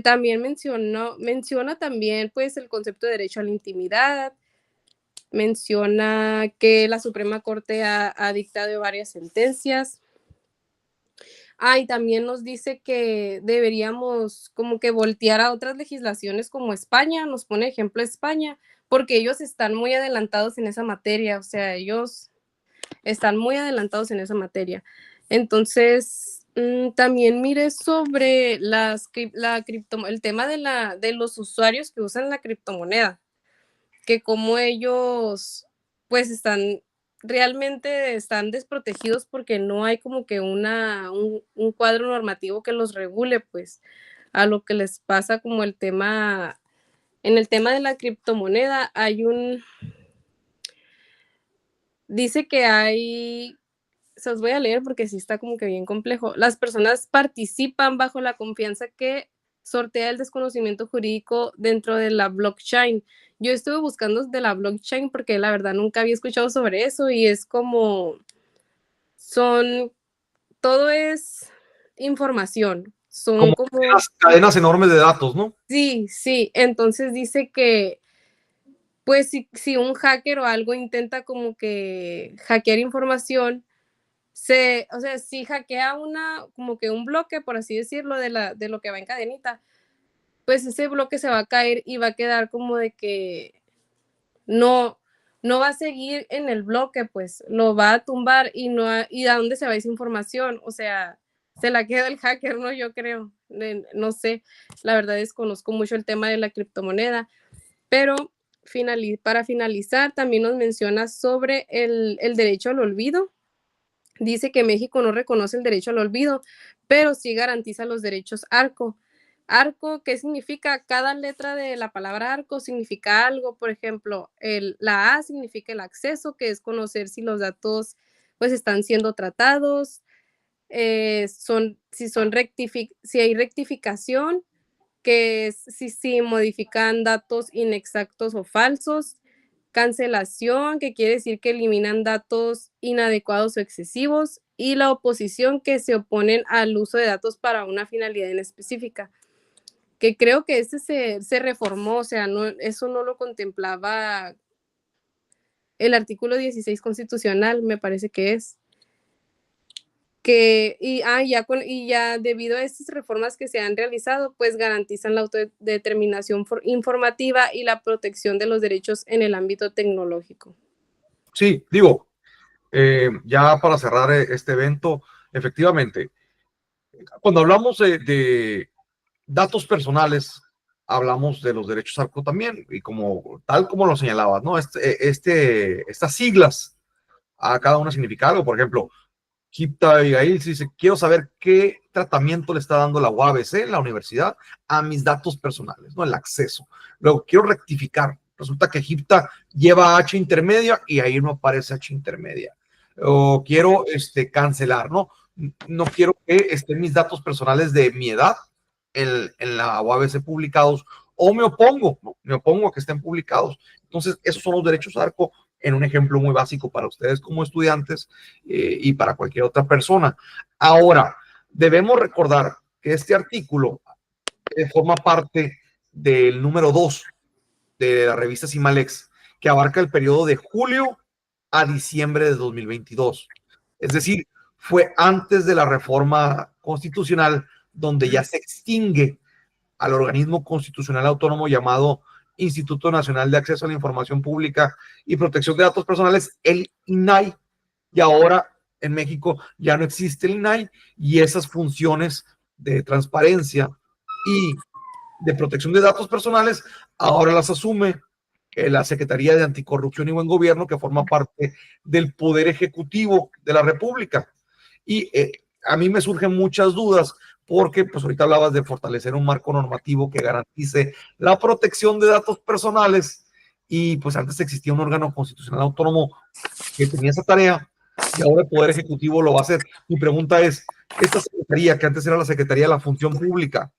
También menciona también pues el concepto de derecho a la intimidad, menciona que la Suprema Corte ha dictado varias sentencias. Y también nos dice que deberíamos como que voltear a otras legislaciones como España, nos pone ejemplo España, porque ellos están muy adelantados en esa materia, o sea, ellos están muy adelantados en esa materia. Entonces, también mire sobre el tema de los usuarios que usan la criptomoneda, que como ellos pues realmente están desprotegidos porque no hay como que un cuadro normativo que los regule, pues a lo que les pasa como en el tema de la criptomoneda dice que se los voy a leer porque sí está como que bien complejo. Las personas participan bajo la confianza que sortea el desconocimiento jurídico dentro de la blockchain. Yo estuve buscando de la blockchain porque la verdad nunca había escuchado sobre eso y es como todo es información. Son como unas cadenas enormes de datos, ¿no? Sí, entonces dice que pues si un hacker o algo intenta como que hackear información, o sea, si hackea como que un bloque, por así decirlo, de lo que va en cadenita, pues ese bloque se va a caer y va a quedar como de que no va a seguir en el bloque, pues lo va a tumbar y a dónde se va esa información, o sea, se la queda el hacker, ¿no? Yo creo, no sé, la verdad desconozco mucho el tema de la criptomoneda, pero para finalizar también nos menciona sobre el derecho al olvido. Dice que México no reconoce el derecho al olvido, pero sí garantiza los derechos ARCO. ARCO, ¿qué significa? Cada letra de la palabra ARCO significa algo. Por ejemplo, la A significa el acceso, que es conocer si los datos pues están siendo tratados, si hay rectificación, que es si modifican datos inexactos o falsos. Cancelación, que quiere decir que eliminan datos inadecuados o excesivos. Y la oposición, que se oponen al uso de datos para una finalidad en específica. Que creo que se reformó, o sea, eso no lo contemplaba el artículo 16 constitucional, me parece que es. Ya debido a estas reformas que se han realizado, pues garantizan la autodeterminación informativa y la protección de los derechos en el ámbito tecnológico. Sí, digo, ya para cerrar este evento, efectivamente, cuando hablamos de datos personales, hablamos de los derechos ARCO también, y tal como lo señalabas, ¿no? Estas siglas, a cada una significa algo. Por ejemplo, Hipta Abigail dice, quiero saber qué tratamiento le está dando la UABC, la universidad, a mis datos personales, ¿no? El acceso. Luego, quiero rectificar. Resulta que Hipta lleva H intermedia y ahí no aparece H intermedia. O quiero cancelar, ¿no? No quiero que estén mis datos personales de mi edad en la UABC publicados, o me opongo, ¿no? Me opongo a que estén publicados. Entonces, esos son los derechos ARCO en un ejemplo muy básico para ustedes como estudiantes y para cualquier otra persona. Ahora, debemos recordar que este artículo forma parte del número 2 de la revista Simalex, que abarca el periodo de julio a diciembre de 2022. Es decir, fue antes de la reforma constitucional, donde ya se extingue al organismo constitucional autónomo llamado Instituto Nacional de Acceso a la Información Pública y Protección de Datos Personales, el INAI, y ahora en México ya no existe el INAI, y esas funciones de transparencia y de protección de datos personales ahora las asume la Secretaría de Anticorrupción y Buen Gobierno, que forma parte del Poder Ejecutivo de la República. Y a mí me surgen muchas dudas, porque pues ahorita hablabas de fortalecer un marco normativo que garantice la protección de datos personales, y pues antes existía un órgano constitucional autónomo que tenía esa tarea, y ahora el Poder Ejecutivo lo va a hacer. Mi pregunta es, esta secretaría, que antes era la Secretaría de la Función Pública,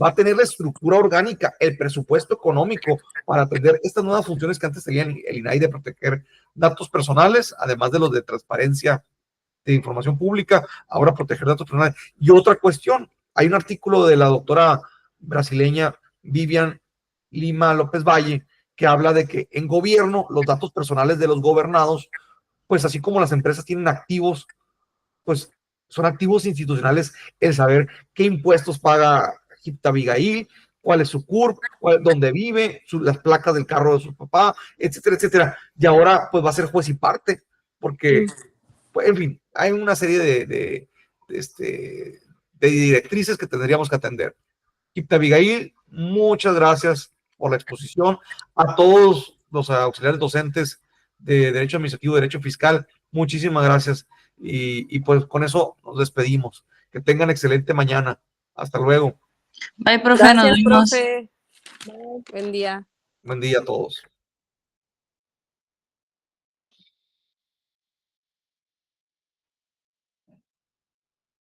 ¿va a tener la estructura orgánica, el presupuesto económico para atender estas nuevas funciones que antes tenían el INAI, de proteger datos personales, además de los de transparencia de información pública, ahora proteger datos personales? Y otra cuestión, hay un artículo de la doctora brasileña Vivian Lima López Valle, que habla de que en gobierno los datos personales de los gobernados, pues así como las empresas tienen activos, pues son activos institucionales, el saber qué impuestos paga Hipta Abigail, cuál es su CURP, dónde vive, las placas del carro de su papá, etcétera, etcétera. Y ahora pues va a ser juez y parte, porque pues, en fin, hay una serie de directrices que tendríamos que atender. Hipta Abigail, muchas gracias por la exposición. A todos los auxiliares docentes de Derecho Administrativo, Derecho Fiscal, muchísimas gracias. Y pues con eso nos despedimos. Que tengan excelente mañana. Hasta luego. Bye, profe. Gracias, Nos vemos. profe. Buen día. Buen día a todos.